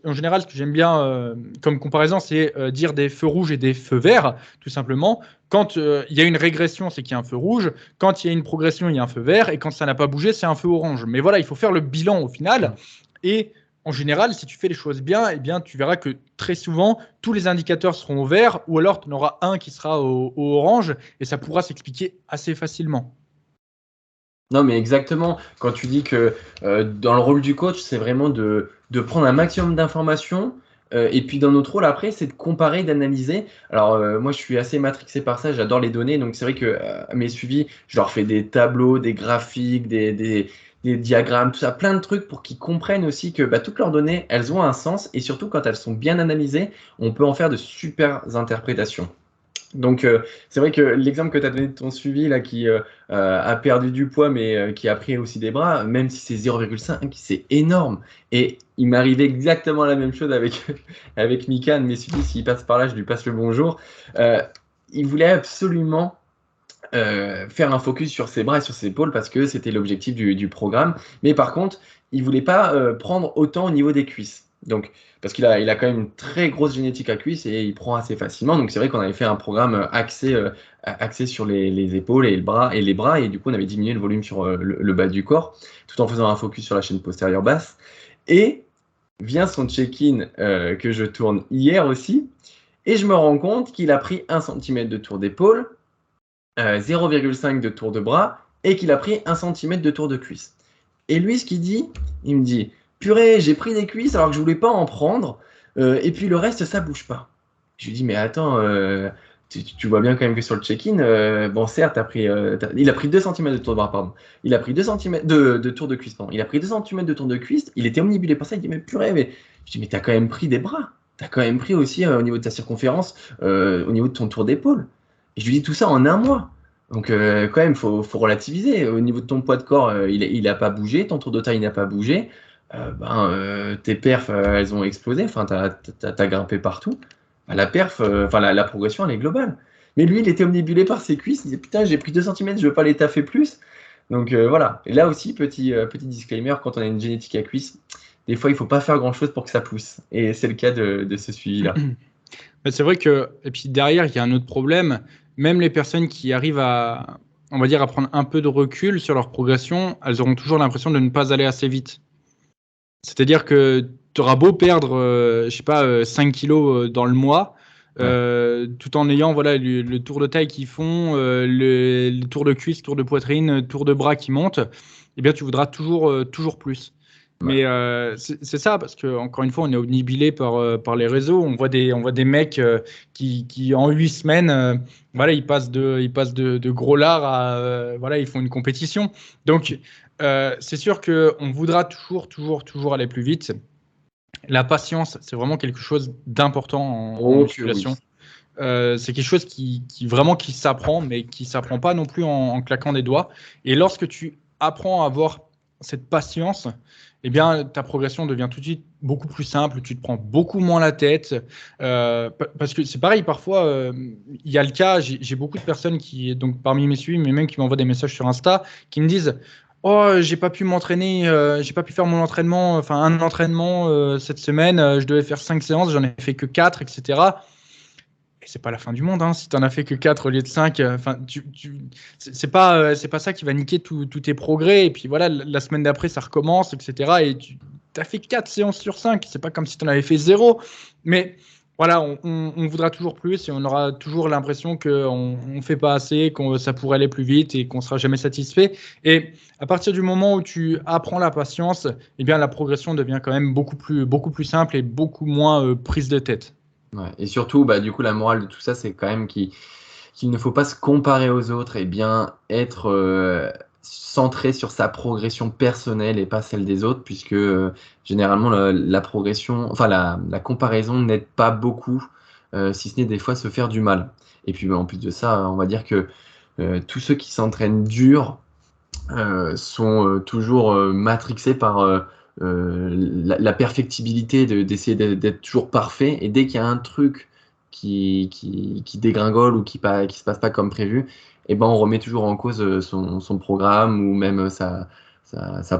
En général, ce que j'aime bien comme comparaison, c'est dire des feux rouges et des feux verts, tout simplement. Quand il y a une régression, c'est qu'il y a un feu rouge. Quand il y a une progression, il y a un feu vert. Et quand ça n'a pas bougé, c'est un feu orange. Mais voilà, il faut faire le bilan au final. Et en général, si tu fais les choses bien, eh bien, tu verras que très souvent, tous les indicateurs seront au vert ou alors tu en auras un qui sera au orange et ça pourra s'expliquer assez facilement. Non, mais exactement. Quand tu dis que dans le rôle du coach, c'est vraiment de prendre un maximum d'informations. Et puis dans notre rôle après, c'est de comparer, d'analyser. Alors moi, je suis assez matrixé par ça, j'adore les données. Donc c'est vrai que à mes suivis, je leur fais des tableaux, des graphiques, des diagrammes, tout ça, plein de trucs pour qu'ils comprennent aussi que toutes leurs données, elles ont un sens. Et surtout, quand elles sont bien analysées, on peut en faire de super interprétations. Donc, c'est vrai que l'exemple que tu as donné de ton suivi, là, qui a perdu du poids, mais qui a pris aussi des bras, même si c'est 0,5, c'est énorme. Et il m'arrivait exactement la même chose avec Mika, un de mes suivis. S'il passe par là, je lui passe le bonjour. Il voulait absolument faire un focus sur ses bras et sur ses épaules parce que c'était l'objectif du programme. Mais par contre, il ne voulait pas prendre autant au niveau des cuisses. Donc, parce qu'il a quand même une très grosse génétique à cuisse et il prend assez facilement. Donc c'est vrai qu'on avait fait un programme axé sur les épaules et les bras et du coup on avait diminué le volume sur le bas du corps tout en faisant un focus sur la chaîne postérieure basse. Et vient son check-in que je tourne hier aussi et je me rends compte qu'il a pris 1 cm de tour d'épaule, 0,5 de tour de bras et qu'il a pris 1 cm de tour de cuisse. Et lui, ce qu'il dit, il me dit « Purée, j'ai pris des cuisses alors que je voulais pas en prendre, et puis le reste, ça bouge pas. » Je lui dis « Mais attends, tu vois bien quand même que sur le check-in, bon certes, il a pris 2 cm de tour de bras, pardon. Il a pris 2 cm de tour de cuisse, pardon. Il a pris 2 cm de tour de cuisse, il était omnibulé par ça, il dit « Mais purée, mais… » Je dis « Mais t'as quand même pris des bras, t'as quand même pris aussi au niveau de ta circonférence, au niveau de ton tour d'épaule. » Et je lui dis tout ça en un mois. Donc quand même, faut relativiser. Au niveau de ton poids de corps, il n'a pas bougé, ton tour de taille n'a pas bougé. Tes perfs, elles ont explosé. Enfin, t'as grimpé partout. La progression, elle est globale. Mais lui, il était omnibulé par ses cuisses. Il disait putain, j'ai pris 2 cm, je veux pas les taffer plus. Donc voilà. Et là aussi, petit disclaimer, quand on a une génétique à cuisse, des fois, il faut pas faire grand chose pour que ça pousse. Et c'est le cas de ce suivi-là. C'est vrai que, et puis derrière, il y a un autre problème. Même les personnes qui arrivent à prendre un peu de recul sur leur progression, elles auront toujours l'impression de ne pas aller assez vite. C'est-à-dire que auras beau perdre, je sais pas, 5 kilos dans le mois, tout en ayant voilà, le tour de taille qu'ils font, le tour de cuisse, tour de poitrine, tour de bras qui montent, eh bien, tu voudras toujours plus. Mais c'est ça, parce que encore une fois, on est obnubilé par les réseaux. On voit des mecs qui en 8 semaines, voilà, ils passent de gros lards à voilà, ils font une compétition. Donc, c'est sûr qu'on voudra toujours aller plus vite. La patience, c'est vraiment quelque chose d'important en musculation. C'est quelque chose qui s'apprend, mais qui s'apprend pas non plus en claquant des doigts. Et lorsque tu apprends à avoir cette patience, eh bien, ta progression devient tout de suite beaucoup plus simple. Tu te prends beaucoup moins la tête. Parce que c'est pareil, parfois, il y a le cas, j'ai beaucoup de personnes qui, donc parmi mes suivis, mais même qui m'envoient des messages sur Insta, qui me disent oh, j'ai pas pu m'entraîner, j'ai pas pu faire mon entraînement, enfin un entraînement cette semaine, je devais faire 5 séances, j'en ai fait que 4, etc. Et c'est pas la fin du monde, hein, si tu n'en as fait que 4 au lieu de 5. C'est pas ça qui va niquer tous tes progrès. Et puis voilà, la semaine d'après, ça recommence, etc. Et tu as fait 4 séances sur 5. C'est pas comme si tu en avais fait 0. Mais voilà, on voudra toujours plus et on aura toujours l'impression qu'on ne fait pas assez, que ça pourrait aller plus vite et qu'on ne sera jamais satisfait. Et à partir du moment où tu apprends la patience, eh bien, la progression devient quand même beaucoup plus simple et beaucoup moins prise de tête. Ouais. Et surtout, du coup, la morale de tout ça, c'est quand même qu'il ne faut pas se comparer aux autres et bien être centré sur sa progression personnelle et pas celle des autres, puisque généralement la progression, enfin la comparaison n'aide pas beaucoup, si ce n'est des fois se faire du mal. Et puis en plus de ça, on va dire que tous ceux qui s'entraînent dur sont toujours matrixés par la perfectibilité d'essayer d'être toujours parfait. Et dès qu'il y a un truc qui dégringole ou qui se passe pas comme prévu, et ben on remet toujours en cause son programme ou même sa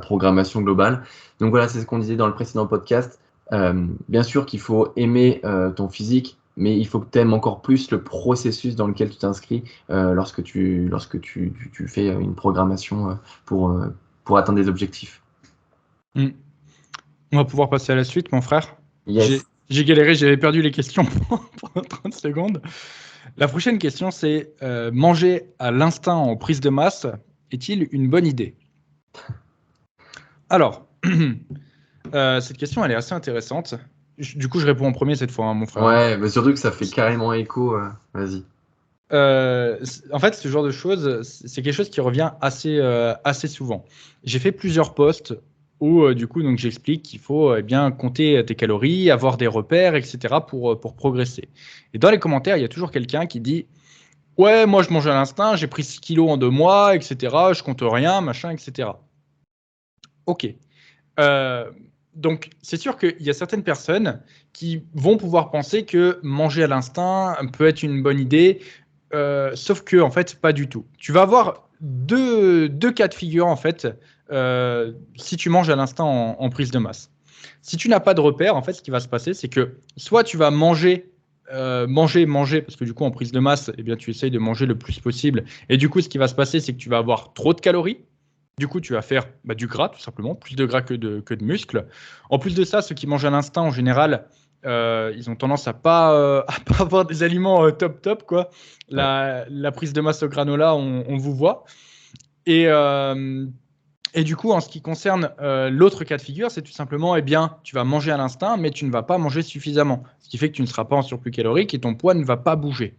programmation globale. Donc voilà, c'est ce qu'on disait dans le précédent podcast. Bien sûr qu'il faut aimer ton physique, mais il faut que tu aimes encore plus le processus dans lequel tu t'inscris lorsque tu fais une programmation pour atteindre des objectifs. On va pouvoir passer à la suite, mon frère. Yes. J'ai galéré, j'avais perdu les questions pendant 30 secondes. La prochaine question, c'est manger à l'instinct en prise de masse est-il une bonne idée? Alors, cette question, elle est assez intéressante. Du coup, je réponds en premier cette fois, hein, mon frère. Ouais, mais surtout que ça fait carrément écho. Vas-y. En fait, ce genre de choses, c'est quelque chose qui revient assez souvent. J'ai fait plusieurs posts où, du coup, donc j'explique qu'il faut bien compter tes calories, avoir des repères, etc. pour progresser. Et dans les commentaires, il y a toujours quelqu'un qui dit ouais, moi je mange à l'instinct, j'ai pris 6 kilos en 2 mois, etc. Je compte rien, machin, etc. Ok. Donc, c'est sûr qu'il y a certaines personnes qui vont pouvoir penser que manger à l'instinct peut être une bonne idée, sauf que, en fait, pas du tout. Tu vas avoir deux cas de figure, en fait, si tu manges à l'instinct en prise de masse. Si tu n'as pas de repère, en fait, ce qui va se passer, c'est que soit tu vas manger, parce que du coup, en prise de masse, eh bien, tu essayes de manger le plus possible. Et du coup, ce qui va se passer, c'est que tu vas avoir trop de calories. Du coup, tu vas faire du gras, tout simplement, plus de gras que de muscles. En plus de ça, ceux qui mangent à l'instinct, en général, ils ont tendance à pas avoir des aliments top, quoi. La prise de masse au granola, on vous voit. Et du coup, en ce qui concerne l'autre cas de figure, c'est tout simplement, eh bien, tu vas manger à l'instinct, mais tu ne vas pas manger suffisamment. Ce qui fait que tu ne seras pas en surplus calorique et ton poids ne va pas bouger.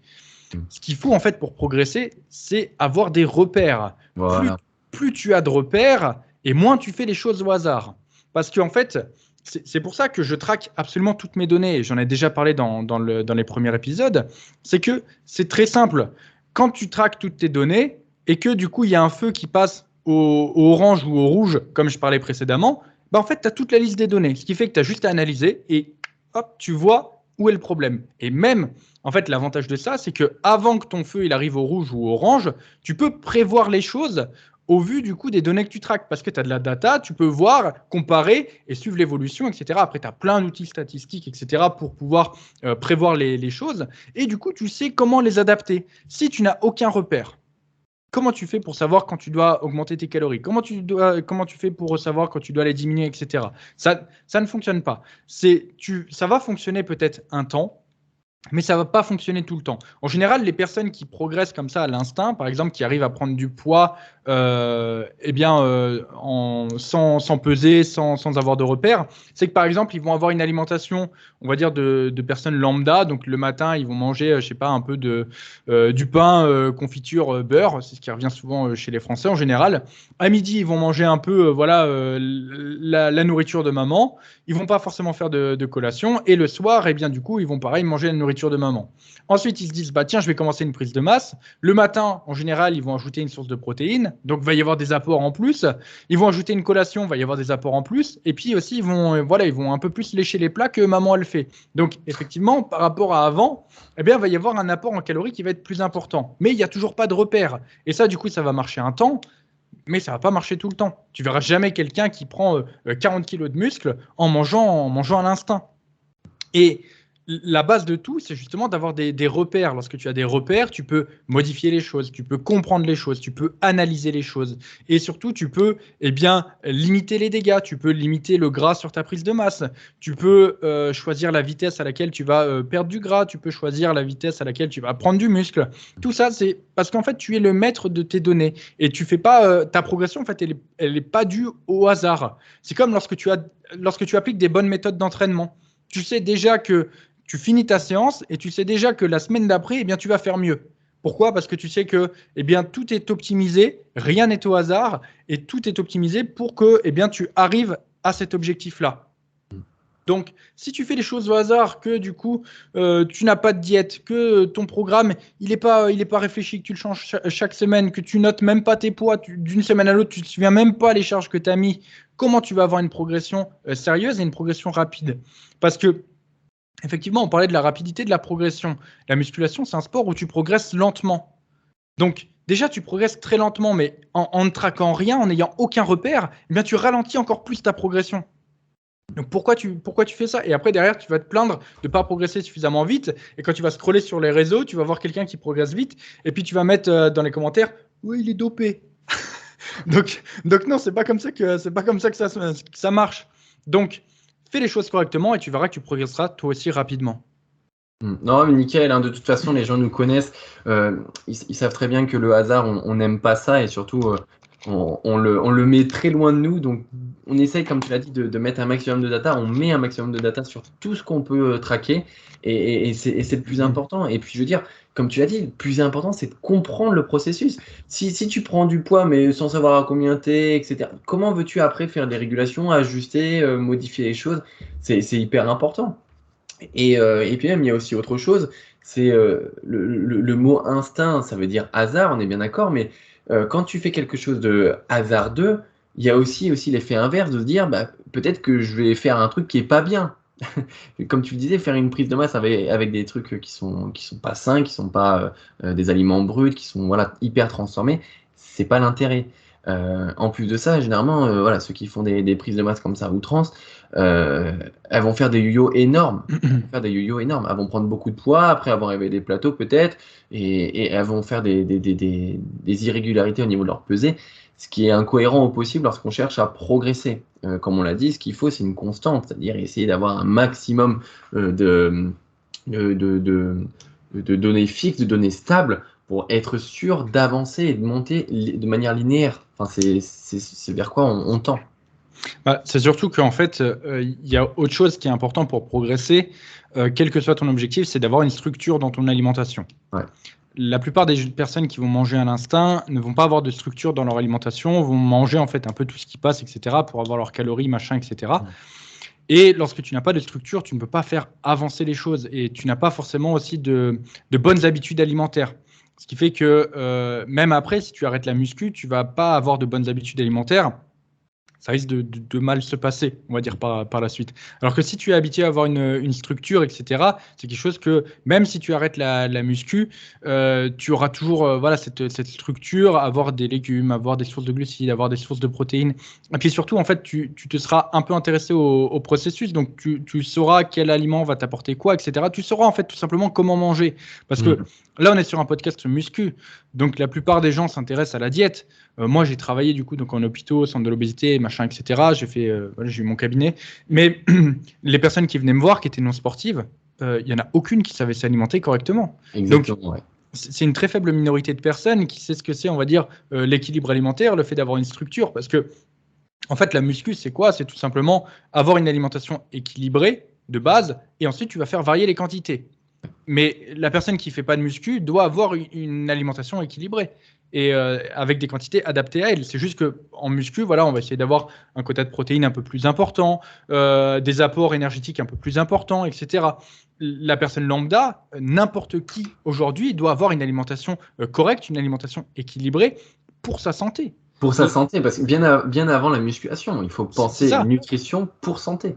Ce qu'il faut, en fait, pour progresser, c'est avoir des repères. Voilà. Plus tu as de repères et moins tu fais les choses au hasard. Parce qu'en fait, c'est pour ça que je traque absolument toutes mes données. Et j'en ai déjà parlé dans les premiers épisodes. C'est que c'est très simple. Quand tu traques toutes tes données et que du coup, il y a un feu qui passe au orange ou au rouge, comme je parlais précédemment, en fait, tu as toute la liste des données. Ce qui fait que tu as juste à analyser et hop, tu vois où est le problème. Et même, en fait, l'avantage de ça, c'est que avant que ton feu il arrive au rouge ou au orange, tu peux prévoir les choses au vu du coup des données que tu traques, parce que tu as de la data, tu peux voir, comparer et suivre l'évolution, etc. Après, tu as plein d'outils statistiques, etc. pour pouvoir prévoir les choses, et du coup, tu sais comment les adapter. Si tu n'as aucun repère, Comment tu fais pour savoir quand tu dois augmenter tes calories? Comment tu fais pour savoir quand tu dois les diminuer, etc. Ça ne fonctionne pas. Ça va fonctionner peut-être un temps, mais ça ne va pas fonctionner tout le temps. En général, les personnes qui progressent comme ça à l'instinct, par exemple, qui arrivent à prendre du poids sans peser, sans avoir de repères, c'est que par exemple, ils vont avoir une alimentation, on va dire, de personnes lambda. Donc le matin, ils vont manger, je sais pas, un peu du pain, confiture, beurre. C'est ce qui revient souvent chez les Français en général. À midi, ils vont manger un peu la nourriture de maman. Ils vont pas forcément faire de collation. Et le soir, eh bien, du coup, ils vont pareil manger la nourriture de maman. Ensuite, ils se disent, bah, tiens, je vais commencer une prise de masse. Le matin, en général, ils vont ajouter une source de protéines. Donc, il va y avoir des apports en plus. Ils vont ajouter une collation, il va y avoir des apports en plus. Et puis aussi, ils vont un peu plus lécher les plats que maman, elle fait. Donc, effectivement, par rapport à avant, eh bien, il va y avoir un apport en calories qui va être plus important. Mais il n'y a toujours pas de repère. Et ça, du coup, ça va marcher un temps. Mais ça va pas marcher tout le temps. Tu verras jamais quelqu'un qui prend 40 kilos de muscles en mangeant à l'instinct. Et la base de tout, c'est justement d'avoir des repères. Lorsque tu as des repères, tu peux modifier les choses, tu peux comprendre les choses, tu peux analyser les choses. Et surtout, tu peux limiter les dégâts, tu peux limiter le gras sur ta prise de masse, tu peux choisir la vitesse à laquelle tu vas perdre du gras, tu peux choisir la vitesse à laquelle tu vas prendre du muscle. Tout ça, c'est parce qu'en fait, tu es le maître de tes données. Et tu fais pas ta progression, en fait, elle est pas due au hasard. C'est comme lorsque tu appliques des bonnes méthodes d'entraînement. Tu sais déjà que tu finis ta séance et tu sais déjà que la semaine d'après, eh bien, tu vas faire mieux. Pourquoi? Parce que tu sais que eh bien, tout est optimisé, rien n'est au hasard et tout est optimisé pour que eh bien, tu arrives à cet objectif-là. Donc, si tu fais les choses au hasard, que du coup, tu n'as pas de diète, que ton programme, il n'est pas réfléchi, que tu le changes chaque semaine, que tu notes même pas tes poids d'une semaine à l'autre, tu ne te souviens même pas les charges que tu as mis, comment tu vas avoir une progression sérieuse et une progression rapide? Parce que, effectivement, on parlait de la rapidité de la progression. La musculation, c'est un sport où tu progresses lentement. Donc, déjà, tu progresses très lentement, mais en ne traquant rien, en n'ayant aucun repère, eh bien, tu ralentis encore plus ta progression. Donc pourquoi tu fais ça? Et après, derrière, tu vas te plaindre de ne pas progresser suffisamment vite. Et quand tu vas scroller sur les réseaux, tu vas voir quelqu'un qui progresse vite. Et puis tu vas mettre dans les commentaires, oui, il est dopé. donc non, c'est pas comme ça que ça marche. Donc, fais les choses correctement et tu verras que tu progresseras toi aussi rapidement. Non, mais nickel, hein, de toute façon, les gens nous connaissent, ils savent très bien que le hasard, on n'aime pas ça et surtout, on le met très loin de nous. Donc, on essaye, comme tu l'as dit, de mettre un maximum de data. On met un maximum de data sur tout ce qu'on peut traquer et c'est le plus important. Et puis, je veux dire, comme tu l'as dit, le plus important, c'est de comprendre le processus. Si tu prends du poids, mais sans savoir à combien t'es, etc., comment veux-tu après faire des régulations, ajuster, modifier les choses? C'est hyper important. Et puis même, il y a aussi autre chose, c'est le mot instinct, ça veut dire hasard, on est bien d'accord, mais quand tu fais quelque chose de hasardeux, il y a aussi l'effet inverse de se dire, bah, peut-être que je vais faire un truc qui est pas bien. Comme tu le disais, faire une prise de masse avec des trucs qui sont pas sains, qui sont pas des aliments bruts, qui sont voilà, hyper transformés, c'est pas l'intérêt. En plus de ça, généralement, voilà, ceux qui font des prises de masse comme ça à outrance, elles vont faire des yo-yo énormes. Elles vont prendre beaucoup de poids après avoir élevé des plateaux peut-être, et elles vont faire des irrégularités au niveau de leur pesée, ce qui est incohérent au possible lorsqu'on cherche à progresser. Comme on l'a dit, ce qu'il faut, c'est une constante, c'est-à-dire essayer d'avoir un maximum de données fixes, de données stables, pour être sûr d'avancer et de monter de manière linéaire. Enfin, c'est vers quoi on tend. Bah, c'est surtout qu'en fait, il y a autre chose qui est important pour progresser, quel que soit ton objectif, c'est d'avoir une structure dans ton alimentation. Ouais. La plupart des personnes qui vont manger à l'instinct ne vont pas avoir de structure dans leur alimentation, vont manger en fait un peu tout ce qui passe, etc., pour avoir leurs calories, machin, etc. Ouais. Et lorsque tu n'as pas de structure, tu ne peux pas faire avancer les choses et tu n'as pas forcément aussi de bonnes habitudes alimentaires. Ce qui fait que même après, si tu arrêtes la muscu, tu ne vas pas avoir de bonnes habitudes alimentaires. ça risque de mal se passer, on va dire, par la suite. Alors que si tu es habitué à avoir une structure, etc., c'est quelque chose que, même si tu arrêtes la muscu, tu auras toujours voilà, cette structure, avoir des légumes, avoir des sources de glucides, avoir des sources de protéines. Et puis surtout, en fait, tu te seras un peu intéressé au processus, donc tu sauras quel aliment va t'apporter quoi, etc. Tu sauras, en fait, tout simplement comment manger. Parce que là, on est sur un podcast muscu, donc la plupart des gens s'intéressent à la diète. Moi, j'ai travaillé du coup donc en hôpitaux, centre de l'obésité, machin, etc. Voilà, j'ai eu mon cabinet. Mais les personnes qui venaient me voir, qui étaient non sportives, il y en a aucune qui savait s'alimenter correctement. Exactement, Donc, ouais. c'est une très faible minorité de personnes qui sait ce que c'est, on va dire, l'équilibre alimentaire, le fait d'avoir une structure. Parce que, en fait, la muscu, c'est quoi? C'est tout simplement avoir une alimentation équilibrée de base, et ensuite tu vas faire varier les quantités. Mais la personne qui ne fait pas de muscu doit avoir une alimentation équilibrée et avec des quantités adaptées à elle. C'est juste qu'en muscu, voilà, on va essayer d'avoir un quota de protéines un peu plus important, des apports énergétiques un peu plus importants, etc. La personne lambda, n'importe qui aujourd'hui, doit avoir une alimentation correcte, une alimentation équilibrée pour sa santé. Pour sa santé, parce que bien avant la musculation, il faut penser nutrition pour santé.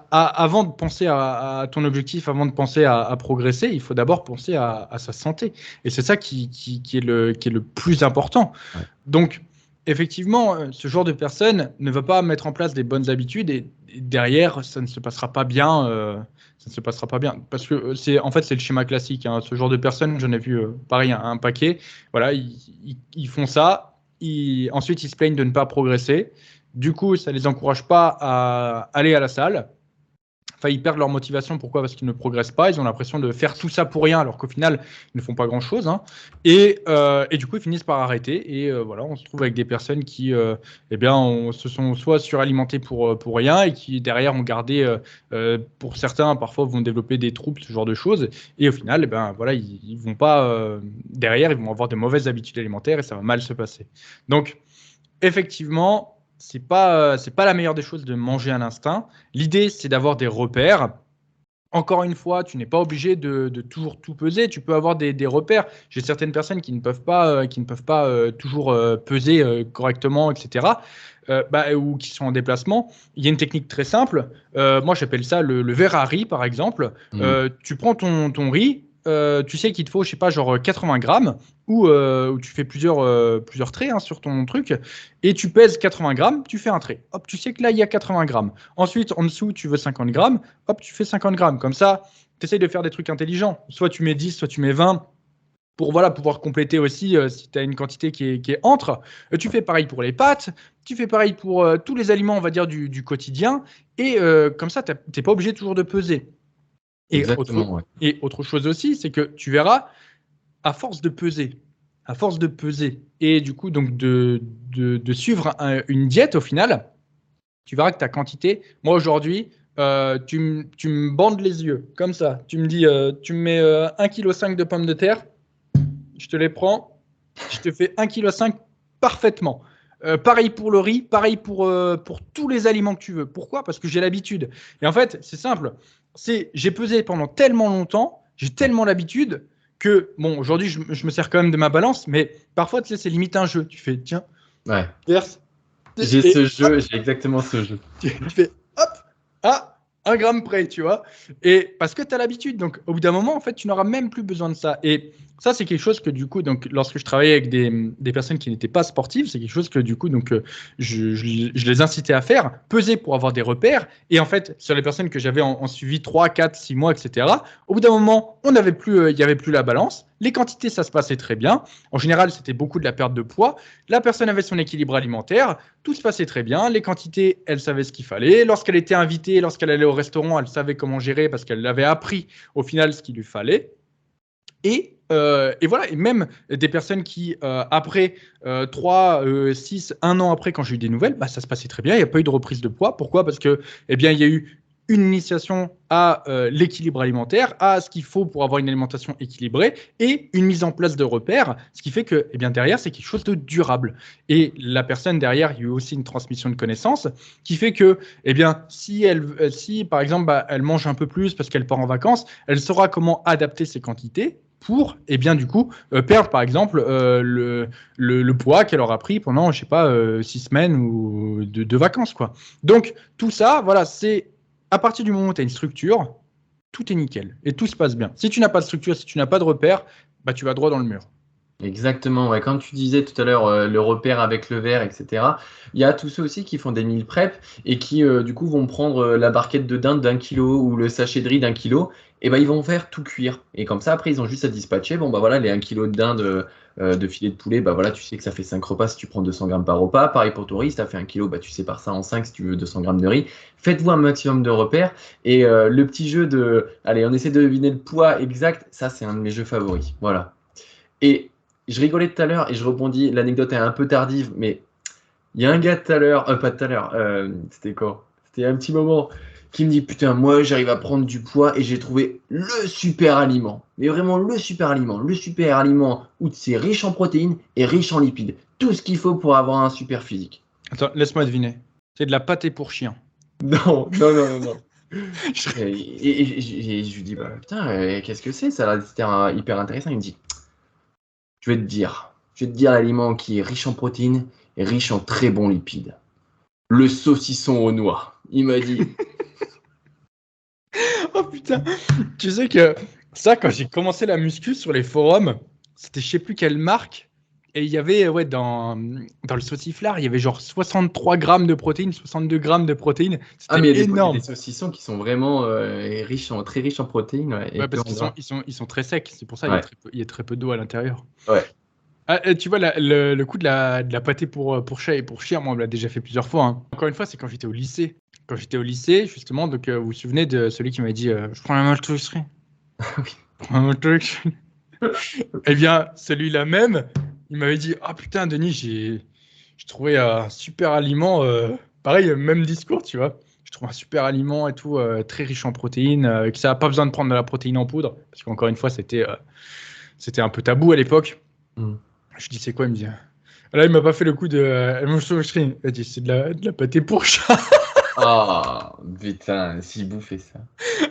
Avant de penser à ton objectif, avant de penser à progresser, il faut d'abord penser à sa santé. Et c'est ça qui est le plus important. Ouais. Donc, effectivement, ce genre de personne ne va pas mettre en place des bonnes habitudes et derrière, ça ne se passera pas bien. Ça ne se passera pas bien. Parce que en fait, c'est le schéma classique. Hein. Ce genre de personnes, j'en ai vu pareil un paquet. Voilà, ils font ça. Ensuite, ils se plaignent de ne pas progresser. Du coup, ça ne les encourage pas à aller à la salle. Enfin, ils perdent leur motivation. Pourquoi? Parce qu'ils ne progressent pas. Ils ont l'impression de faire tout ça pour rien, alors qu'au final, ils ne font pas grand-chose. Hein. Et du coup, ils finissent par arrêter. Et voilà, on se trouve avec des personnes qui se sont soit suralimentées pour rien et qui, derrière, ont gardé, pour certains, parfois, vont développer des troubles, ce genre de choses. Et au final, voilà, ils vont pas, derrière, ils vont avoir de mauvaises habitudes alimentaires et ça va mal se passer. Donc, effectivement, c'est pas la meilleure des choses de manger à l'instinct. L'idée, c'est d'avoir des repères. Encore une fois, tu n'es pas obligé de toujours tout peser. Tu peux avoir des repères. J'ai certaines personnes qui ne peuvent pas toujours peser correctement, etc. Ou qui sont en déplacement. Il y a une technique très simple. Moi, j'appelle ça le verre à riz, par exemple. Tu prends ton riz. Tu sais qu'il te faut, je sais pas, genre 80 grammes, où tu fais plusieurs traits hein, sur ton truc, et tu pèses 80 grammes, tu fais un trait. Hop, tu sais que là, il y a 80 grammes. Ensuite, en dessous, tu veux 50 grammes, hop, tu fais 50 grammes. Comme ça, tu essayes de faire des trucs intelligents. Soit tu mets 10, soit tu mets 20, pour voilà, pouvoir compléter aussi si tu as une quantité qui est entre. Tu fais pareil pour les pâtes, tu fais pareil pour tous les aliments, on va dire, du quotidien, et comme ça, tu n'es pas obligé toujours de peser. Et autre chose aussi, c'est que tu verras, à force de peser, et du coup donc de suivre une diète au final, tu verras que ta quantité, moi aujourd'hui, tu me bandes les yeux, comme ça, tu me dis, tu me mets 1,5 kg de pommes de terre, je te les prends, je te fais 1,5 kg parfaitement. Pareil pour le riz, pareil pour tous les aliments que tu veux. Pourquoi? Parce que j'ai l'habitude. Et en fait, c'est simple. J'ai pesé pendant tellement longtemps, j'ai tellement l'habitude que, bon, aujourd'hui, je me sers quand même de ma balance, mais parfois, tu sais, c'est limite un jeu. Tu fais, tiens, verse. J'ai exactement ce jeu. Tu fais, hop, à 1 gramme près, tu vois. Et parce que tu as l'habitude. Donc, au bout d'un moment, en fait, tu n'auras même plus besoin de ça. Et ça, c'est quelque chose que, du coup, donc, lorsque je travaillais avec des personnes qui n'étaient pas sportives, c'est quelque chose que, du coup, donc, je les incitais à faire, peser pour avoir des repères. Et en fait, sur les personnes que j'avais en suivi 3, 4, 6 mois, etc., au bout d'un moment, il n'y avait plus la balance. Les quantités, ça se passait très bien. En général, c'était beaucoup de la perte de poids. La personne avait son équilibre alimentaire. Tout se passait très bien. Les quantités, elle savait ce qu'il fallait. Lorsqu'elle était invitée, lorsqu'elle allait au restaurant, elle savait comment gérer parce qu'elle avait appris au final ce qu'il lui fallait. Et voilà, et même des personnes qui, après 3, 6, 1 an après, quand j'ai eu des nouvelles, ça se passait très bien, il n'y a pas eu de reprise de poids. Pourquoi? Parce que, il y a eu une initiation à l'équilibre alimentaire, à ce qu'il faut pour avoir une alimentation équilibrée et une mise en place de repères, ce qui fait que derrière, c'est quelque chose de durable. Et la personne derrière, il y a eu aussi une transmission de connaissances qui fait que si par exemple, elle mange un peu plus parce qu'elle part en vacances, elle saura comment adapter ses quantités pour, eh bien, du coup, perdre, par exemple, le poids qu'elle aura pris pendant, je sais pas, 6 semaines ou de vacances, quoi. Donc, tout ça, voilà, c'est à partir du moment où tu as une structure, tout est nickel et tout se passe bien. Si tu n'as pas de structure, si tu n'as pas de repère, bah, tu vas droit dans le mur. Exactement, ouais. Quand tu disais tout à l'heure le repère avec le verre, etc., il y a tous ceux aussi qui font des meal prep et qui du coup vont prendre la barquette de dinde d'1 kilo ou le sachet de riz d'1 kilo et ben ils vont faire tout cuire. Et comme ça, après, ils ont juste à dispatcher. Bon, bah voilà, les 1 kilo de dinde de filet de poulet, bah voilà, tu sais que ça fait 5 repas si tu prends 200 grammes par repas. Pareil pour ton riz, si tu as fait 1 kilo, bah tu sépares ça en 5 si tu veux 200 grammes de riz. Faites-vous un maximum de repères. Et le petit jeu de, allez, on essaie de deviner le poids exact, ça c'est un de mes jeux favoris. Voilà. Et je rigolais tout à l'heure et je rebondis, l'anecdote est un peu tardive, mais il y a un gars tout à l'heure, pas tout à l'heure, c'était quoi? C'était un petit moment qui me dit putain, moi j'arrive à prendre du poids et j'ai trouvé le super aliment. Mais vraiment le super aliment. Le super aliment où c'est riche en protéines et riche en lipides. Tout ce qu'il faut pour avoir un super physique. Attends, laisse-moi deviner. C'est de la pâtée pour chien. Non, non, non, non, non. Et je lui dis, bah putain, qu'est-ce que c'est? Ça a l'air hyper intéressant. Il me dit, je vais te dire l'aliment qui est riche en protéines et riche en très bons lipides. Le saucisson aux noix. Il m'a dit. Oh putain, tu sais que ça, quand j'ai commencé la muscu sur les forums, c'était je sais plus quelle marque, et il y avait, ouais, dans le sauciflard, il y avait genre 63 grammes de protéines, 62 grammes de protéines, Ah, mais c'était il y a énorme. des saucissons qui sont vraiment très riches en protéines. Ouais, et Ouais, peu parce en gras. ils sont très secs, c'est pour ça Ouais. il y a très peu d'eau à l'intérieur. Ouais. Ah, tu vois, le coup de la pâtée pour chat et pour chien, moi, on me l'a déjà fait plusieurs fois, hein. Encore une fois, c'est quand j'étais au lycée. Quand j'étais au lycée, justement, donc vous vous souvenez de celui qui m'a dit je prends la maltodextrine. Oui. Je prends la maltodextrine. Eh bien, celui-là même, il m'avait dit ah putain, Denis, j'ai trouvé un super aliment. Pareil, même discours, tu vois. Je trouve un super aliment et tout, très riche en protéines, que ça n'a pas besoin de prendre de la protéine en poudre, parce qu'encore une fois, c'était un peu tabou à l'époque. Mm. Je dis c'est quoi? Il me dit. Là, il m'a pas fait le coup de. Il m'a dit c'est de la pâtée pour chat. Ah, putain, s'il bouffait ça.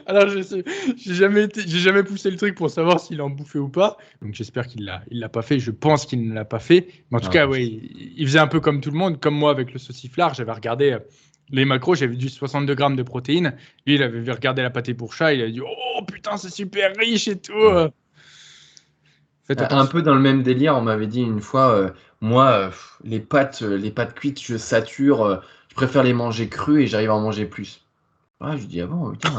Alors, j'ai jamais poussé le truc pour savoir s'il en bouffait ou pas. Donc, j'espère il l'a pas fait. Je pense qu'il ne l'a pas fait. Mais en tout Ah, cas, ouais, il faisait un peu comme tout le monde. Comme moi avec le sauciflard, j'avais regardé les macros, j'avais du 62 grammes de protéines. Lui, il avait regardé la pâtée pour chat. Il a dit oh putain, c'est super riche et tout. ouais. Faites Un attention. peu dans le même délire, on m'avait dit une fois, moi, les pâtes cuites, je sature, je préfère les manger crues et j'arrive à en manger plus. Ah, je dis, ah bon, putain.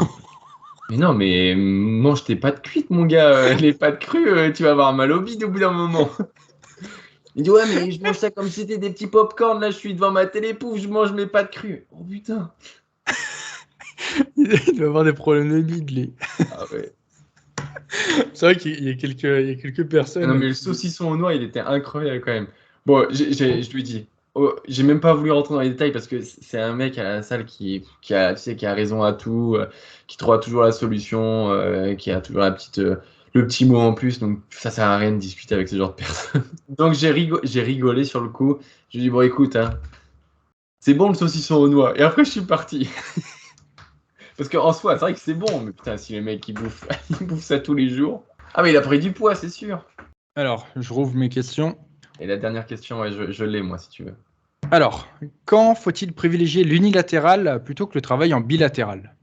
Mais non, mais mange tes pâtes cuites, mon gars. Les pâtes crues, tu vas avoir mal au bide au bout d'un moment. Il dit, ouais, mais je mange ça comme si c'était des petits pop-corn. Là, je suis devant ma télé, pouf, je mange mes pâtes crues. Oh putain. Il doit avoir des problèmes de bide, lui. Ah ouais. C'est vrai qu'il y a quelques Ah non, personnes mais le qui. saucisson au noix, il était incroyable quand même. Bon, je lui dis, oh, j'ai même pas voulu rentrer dans les détails parce que c'est un mec à la salle qui a, tu sais, qui a raison à tout, qui trouvera toujours la solution, qui a toujours le petit mot en plus. Donc ça sert à rien de discuter avec ce genre de personnes. Donc j'ai rigolé sur le coup. Je lui ai dit, bon, écoute, hein, c'est bon le saucisson au noix. Et après, je suis parti. Parce qu'en soi, c'est vrai que c'est bon, mais putain, si le mec il bouffe, il bouffe ça tous les jours. Ah, mais il a pris du poids, c'est sûr. Alors, je rouvre mes questions. Et la dernière question, ouais, je l'ai, moi, si tu veux. Alors, quand faut-il privilégier l'unilatéral plutôt que le travail en bilatéral?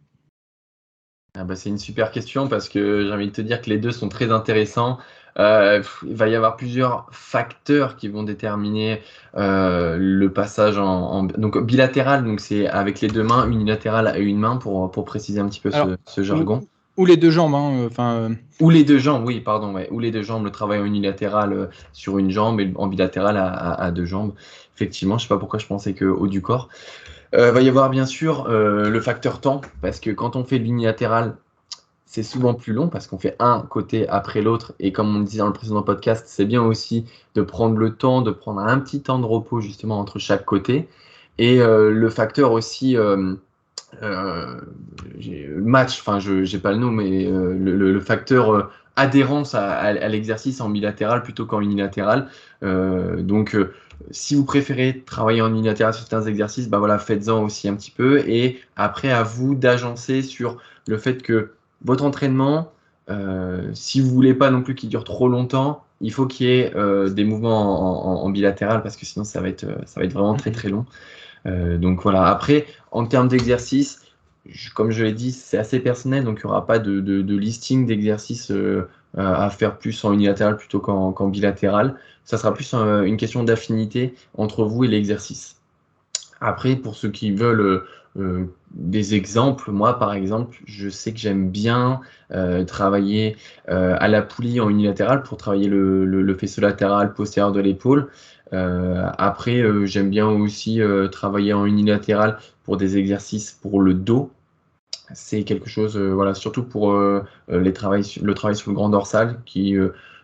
Ah bah, c'est une super question parce que j'ai envie de te dire que les deux sont très intéressants. Il va y avoir plusieurs facteurs qui vont déterminer le passage donc bilatéral, donc c'est avec les deux mains, unilatéral à une main pour préciser un petit peu Alors, ce jargon. ou les deux jambes, hein, enfin, Ou les deux jambes, oui, pardon, ouais. Ou les deux jambes, le travail en unilatéral sur une jambe et en bilatéral à deux jambes. Effectivement, je sais pas pourquoi je pensais que haut du corps. Va y avoir bien sûr le facteur temps, parce que quand on fait l'unilatéral, c'est souvent plus long parce qu'on fait un côté après l'autre. Et comme on le disait dans le précédent podcast, c'est bien aussi de prendre le temps, de prendre un petit temps de repos justement entre chaque côté. Et le facteur aussi match, enfin je n'ai pas le nom, mais le facteur adhérence à l'exercice en bilatéral plutôt qu'en unilatéral. Donc si vous préférez travailler en unilatéral sur certains exercices, bah voilà, faites-en aussi un petit peu. Et après, à vous d'agencer sur le fait que votre entraînement, si vous voulez pas non plus qu'il dure trop longtemps, il faut qu'il y ait des mouvements en bilatéral parce que sinon ça va être vraiment très très long. Donc voilà. Après, en termes d'exercice, comme je l'ai dit, c'est assez personnel, donc il n'y aura pas de listing d'exercices à faire plus en unilatéral plutôt qu'en bilatéral. Ça sera plus une question d'affinité entre vous et l'exercice. Après, pour ceux qui veulent des exemples, moi par exemple, je sais que j'aime bien travailler à la poulie en unilatéral pour travailler le faisceau latéral postérieur de l'épaule. Après, j'aime bien aussi travailler en unilatéral pour des exercices pour le dos. C'est quelque chose, voilà, surtout pour le travail sur le grand dorsal qui,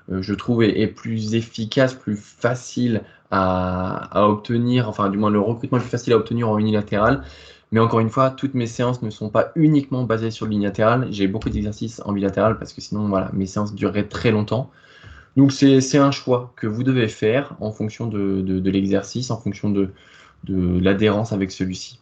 je trouve, est plus efficace, plus facile à obtenir, enfin, du moins, le recrutement est plus facile à obtenir en unilatéral. Mais encore une fois, toutes mes séances ne sont pas uniquement basées sur le unilatéral. J'ai beaucoup d'exercices en bilatéral parce que sinon, voilà, mes séances dureraient très longtemps. Donc, c'est un choix que vous devez faire en fonction de l'exercice, en fonction de l'adhérence avec celui-ci.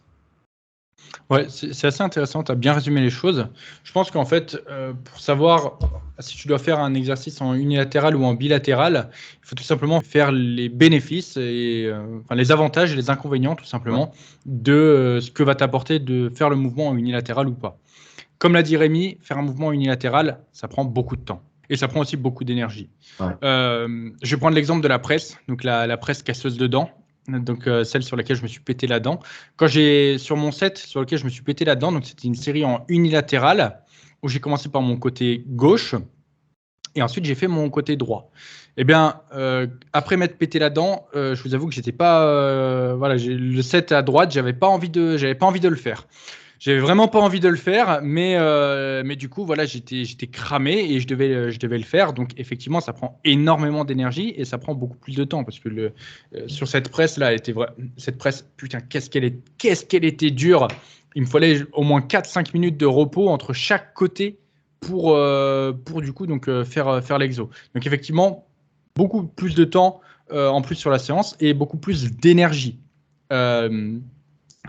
Ouais, c'est assez intéressant, tu as bien résumé les choses. Je pense qu'en fait, pour savoir si tu dois faire un exercice en unilatéral ou en bilatéral, il faut tout simplement faire les bénéfices et enfin, les avantages et les inconvénients tout simplement de ce que va t'apporter de faire le mouvement en unilatéral ou pas. Comme l'a dit Rémi, faire un mouvement unilatéral, ça prend beaucoup de temps et ça prend aussi beaucoup d'énergie. Ouais. Je vais prendre l'exemple de la presse, donc la presse casseuse de dents. Donc celle sur laquelle je me suis pété la dent. Quand j'ai sur mon set sur lequel je me suis pété la dent, donc c'était une série en unilatéral où j'ai commencé par mon côté gauche et ensuite j'ai fait mon côté droit. Eh bien, après m'être pété la dent, je vous avoue que j'étais pas, voilà, le set à droite, j'avais pas envie de le faire. J'avais vraiment pas envie de le faire, mais du coup, voilà, j'étais cramé et je devais le faire. Donc, effectivement, ça prend énormément d'énergie et ça prend beaucoup plus de temps parce que sur cette presse-là, cette presse, putain, qu'est-ce qu'elle était dure. Il me fallait au moins 4-5 minutes de repos entre chaque côté pour du coup, donc, faire l'exo. Donc, effectivement, beaucoup plus de temps en plus sur la séance et beaucoup plus d'énergie.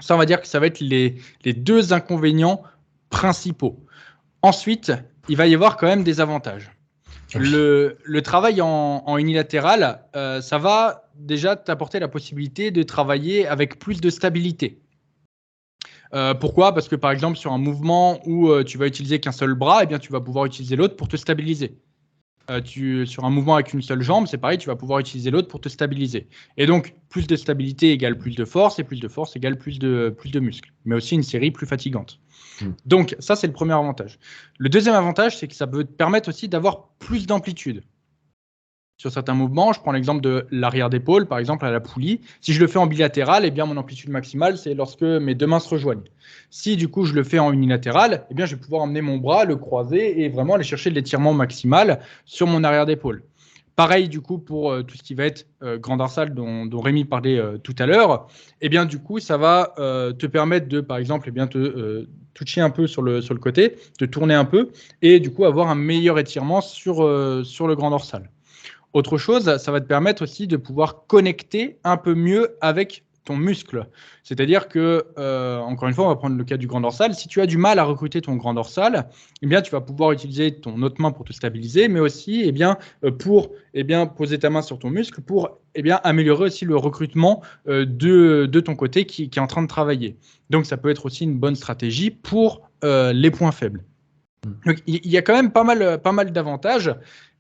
Ça, on va dire que ça va être les deux inconvénients principaux. Ensuite, il va y avoir quand même des avantages. Le travail en unilatéral, ça va déjà t'apporter la possibilité de travailler avec plus de stabilité. Pourquoi ? Parce que par exemple, sur un mouvement où tu vas utiliser qu'un seul bras, eh bien, tu vas pouvoir utiliser l'autre pour te stabiliser. Sur un mouvement avec une seule jambe, c'est pareil, tu vas pouvoir utiliser l'autre pour te stabiliser. Et donc, plus de stabilité égale plus de force, et plus de force égale plus de muscles, mais aussi une série plus fatigante. Donc, ça, c'est le premier avantage. Le deuxième avantage, c'est que ça peut te permettre aussi d'avoir plus d'amplitude. Sur certains mouvements, je prends l'exemple de l'arrière d'épaule, par exemple à la poulie. Si je le fais en bilatéral, eh bien, mon amplitude maximale, c'est lorsque mes deux mains se rejoignent. Si du coup je le fais en unilatéral, eh bien, je vais pouvoir emmener mon bras, le croiser et vraiment aller chercher l'étirement maximal sur mon arrière d'épaule. Pareil du coup pour tout ce qui va être grand dorsal dont Rémi parlait tout à l'heure. Eh bien, du coup, ça va te permettre de, par exemple, eh bien, te toucher un peu sur le côté, te tourner un peu et du coup avoir un meilleur étirement sur le grand dorsal. Autre chose, ça va te permettre aussi de pouvoir connecter un peu mieux avec ton muscle. C'est-à-dire que, encore une fois, on va prendre le cas du grand dorsal. Si tu as du mal à recruter ton grand dorsal, eh bien, tu vas pouvoir utiliser ton autre main pour te stabiliser, mais aussi pour poser ta main sur ton muscle pour améliorer aussi le recrutement de ton côté qui est en train de travailler. Donc, ça peut être aussi une bonne stratégie pour les points faibles. Donc, il y a quand même pas mal d'avantages.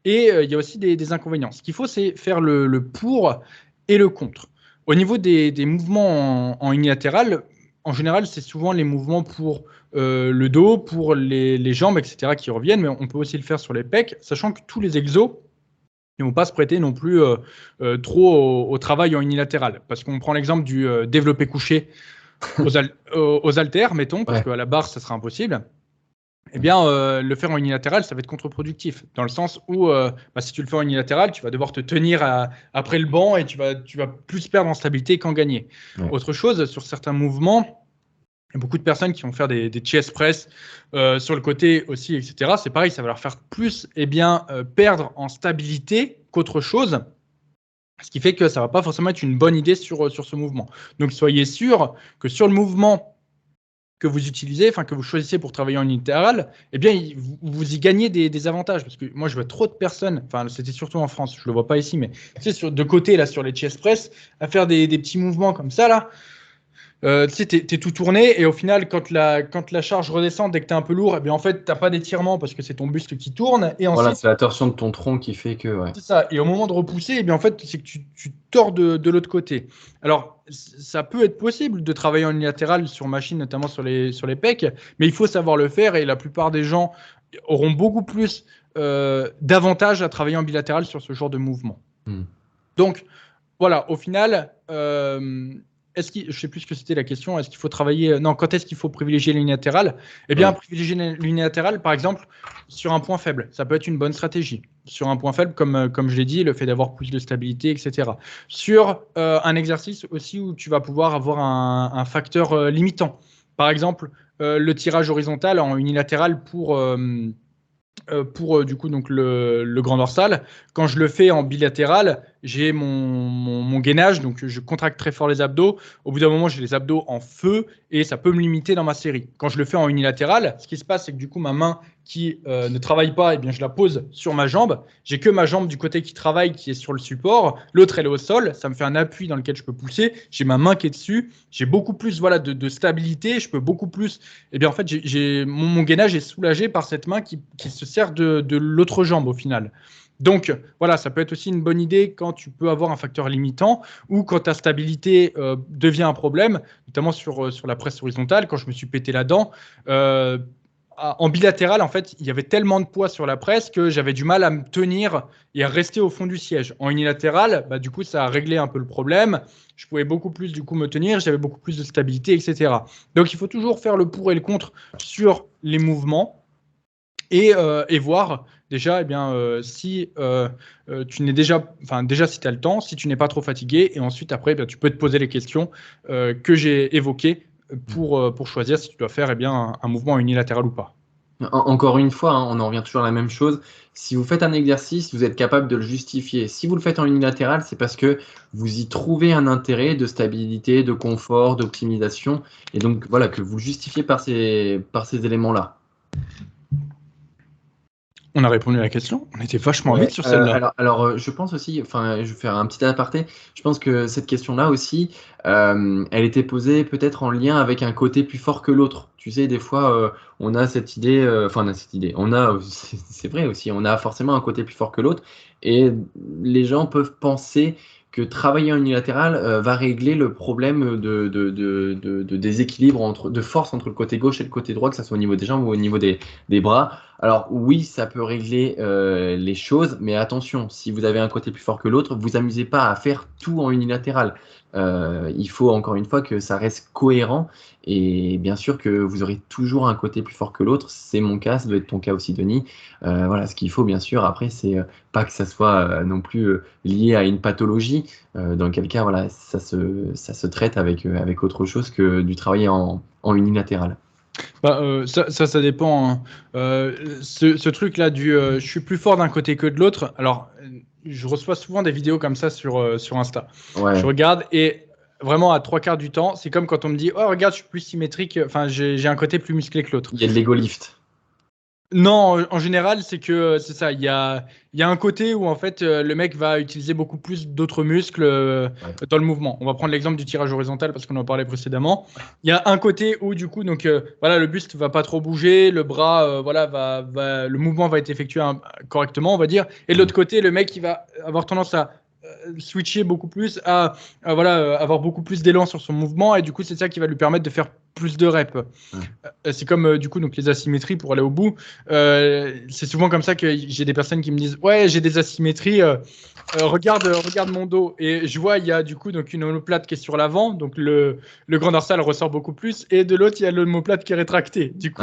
Et il y a aussi des inconvénients. Ce qu'il faut, c'est faire le pour et le contre. Au niveau des mouvements en unilatéral, en général, c'est souvent les mouvements pour le dos, pour les jambes, etc. qui reviennent, mais on peut aussi le faire sur les pecs, sachant que tous les exos ne vont pas se prêter non plus trop au travail en unilatéral. Parce qu'on prend l'exemple du développé couché aux haltères, mettons, parce qu'à la barre, ça sera impossible. Eh bien, le faire en unilatéral, ça va être contre-productif, dans le sens où si tu le fais en unilatéral, tu vas devoir te tenir après le banc et tu vas plus perdre en stabilité qu'en gagner. Ouais. Autre chose, sur certains mouvements, il y a beaucoup de personnes qui vont faire des chest press sur le côté aussi, etc. C'est pareil, ça va leur faire plus perdre en stabilité qu'autre chose. Ce qui fait que ça ne va pas forcément être une bonne idée sur ce mouvement. Donc, soyez sûr que sur le mouvement que vous utilisez, enfin que vous choisissez pour travailler en unilatéral, eh bien, vous y gagnez des avantages. Parce que moi, je vois trop de personnes, enfin, c'était surtout en France, je le vois pas ici, mais tu sais, de côté, là, sur les chest press, à faire des petits mouvements comme ça, là. Tu sais, t'es tout tourné et au final, quand la charge redescend, dès que t'es un peu lourd, eh bien, en fait, t'as pas d'étirement parce que c'est ton buste qui tourne. Et Voilà, ensuite, c'est la torsion de ton tronc qui fait que, ouais. c'est ça. Et au moment de repousser, eh bien, en fait, c'est que tu tords de l'autre côté. Alors, ça peut être possible de travailler en unilatéral sur machine, notamment sur les pecs, mais il faut savoir le faire et la plupart des gens auront beaucoup plus d'avantages à travailler en bilatéral sur ce genre de mouvement. Donc, voilà, au final, je ne sais plus ce que c'était la question. Est-ce qu'il faut travailler. Non, quand est-ce qu'il faut privilégier l'unilatéral? Eh bien, privilégier l'unilatéral, par exemple, sur un point faible. Ça peut être une bonne stratégie. Sur un point faible, comme je l'ai dit, le fait d'avoir plus de stabilité, etc. Sur un exercice aussi où tu vas pouvoir avoir un facteur limitant. Par exemple, le tirage horizontal en unilatéral pour du coup donc le grand dorsal. Quand je le fais en bilatéral, j'ai mon gainage, donc je contracte très fort les abdos. Au bout d'un moment, j'ai les abdos en feu et ça peut me limiter dans ma série. Quand je le fais en unilatéral, ce qui se passe, c'est que du coup, ma main qui ne travaille pas, eh bien, je la pose sur ma jambe. J'ai que ma jambe du côté qui travaille, qui est sur le support. L'autre, elle est au sol. Ça me fait un appui dans lequel je peux pousser. J'ai ma main qui est dessus. J'ai beaucoup plus de stabilité. Je peux beaucoup plus. Eh bien, en fait, mon gainage est soulagé par cette main qui se sert de l'autre jambe au final. Donc, voilà, ça peut être aussi une bonne idée quand tu peux avoir un facteur limitant ou quand ta stabilité devient un problème, notamment sur la presse horizontale. Quand je me suis pété la dent, en bilatéral, en fait, il y avait tellement de poids sur la presse que j'avais du mal à me tenir et à rester au fond du siège. En unilatéral, du coup, ça a réglé un peu le problème. Je pouvais beaucoup plus, du coup, me tenir. J'avais beaucoup plus de stabilité, etc. Donc, il faut toujours faire le pour et le contre sur les mouvements et voir déjà, eh bien, si tu n'es déjà si tu as le temps, si tu n'es pas trop fatigué, et ensuite, après, tu peux te poser les questions que j'ai évoquées pour choisir si tu dois faire un mouvement unilatéral ou pas. Encore une fois, on en revient toujours à la même chose. Si vous faites un exercice, vous êtes capable de le justifier. Si vous le faites en unilatéral, c'est parce que vous y trouvez un intérêt de stabilité, de confort, d'optimisation, et donc voilà, que vous le justifiez par ces éléments-là. On a répondu à la question. On était vachement vite sur celle-là. Alors, je pense aussi, je vais faire un petit aparté. Je pense que cette question-là aussi, elle était posée peut-être en lien avec un côté plus fort que l'autre. Tu sais, des fois, on a cette idée, c'est vrai aussi, on a forcément un côté plus fort que l'autre, et les gens peuvent penser que travailler en unilatéral va régler le problème de déséquilibre de force entre le côté gauche et le côté droit, que ce soit au niveau des jambes ou au niveau des bras. Alors oui, ça peut régler les choses, mais attention, si vous avez un côté plus fort que l'autre, vous amusez pas à faire tout en unilatéral. Il faut encore une fois que ça reste cohérent, et bien sûr que vous aurez toujours un côté plus fort que l'autre. C'est mon cas, ça doit être ton cas aussi, Denis. Voilà, ce qu'il faut bien sûr après, c'est pas que ça soit non plus lié à une pathologie, dans quel cas voilà, ça se traite avec autre chose que du travail en unilatéral. Ça dépend. Hein. Ce truc-là je suis plus fort d'un côté que de l'autre. Alors, je reçois souvent des vidéos comme ça sur Insta. Ouais. Je regarde et vraiment à 3/4 du temps, c'est comme quand on me dit oh regarde, je suis plus symétrique. Enfin, j'ai un côté plus musclé que l'autre. Il y a de l'ego lift. Non, en général, c'est que c'est ça. Il y a un côté où en fait le mec va utiliser beaucoup plus d'autres muscles dans le mouvement. On va prendre l'exemple du tirage horizontal parce qu'on en parlait précédemment. Il y a un côté où du coup voilà, le buste va pas trop bouger, le bras le mouvement va être effectué correctement, on va dire. Et de l'autre côté, le mec il va avoir tendance à switcher beaucoup plus, avoir beaucoup plus d'élan sur son mouvement, et du coup c'est ça qui va lui permettre de faire plus de reps. C'est comme du coup donc les asymétries pour aller au bout. C'est souvent comme ça que j'ai des personnes qui me disent ouais, j'ai des asymétries, regarde mon dos, et je vois il y a du coup donc une omoplate qui est sur l'avant, donc le grand dorsal ressort beaucoup plus, et de l'autre il y a l'omoplate qui est rétractée. Du coup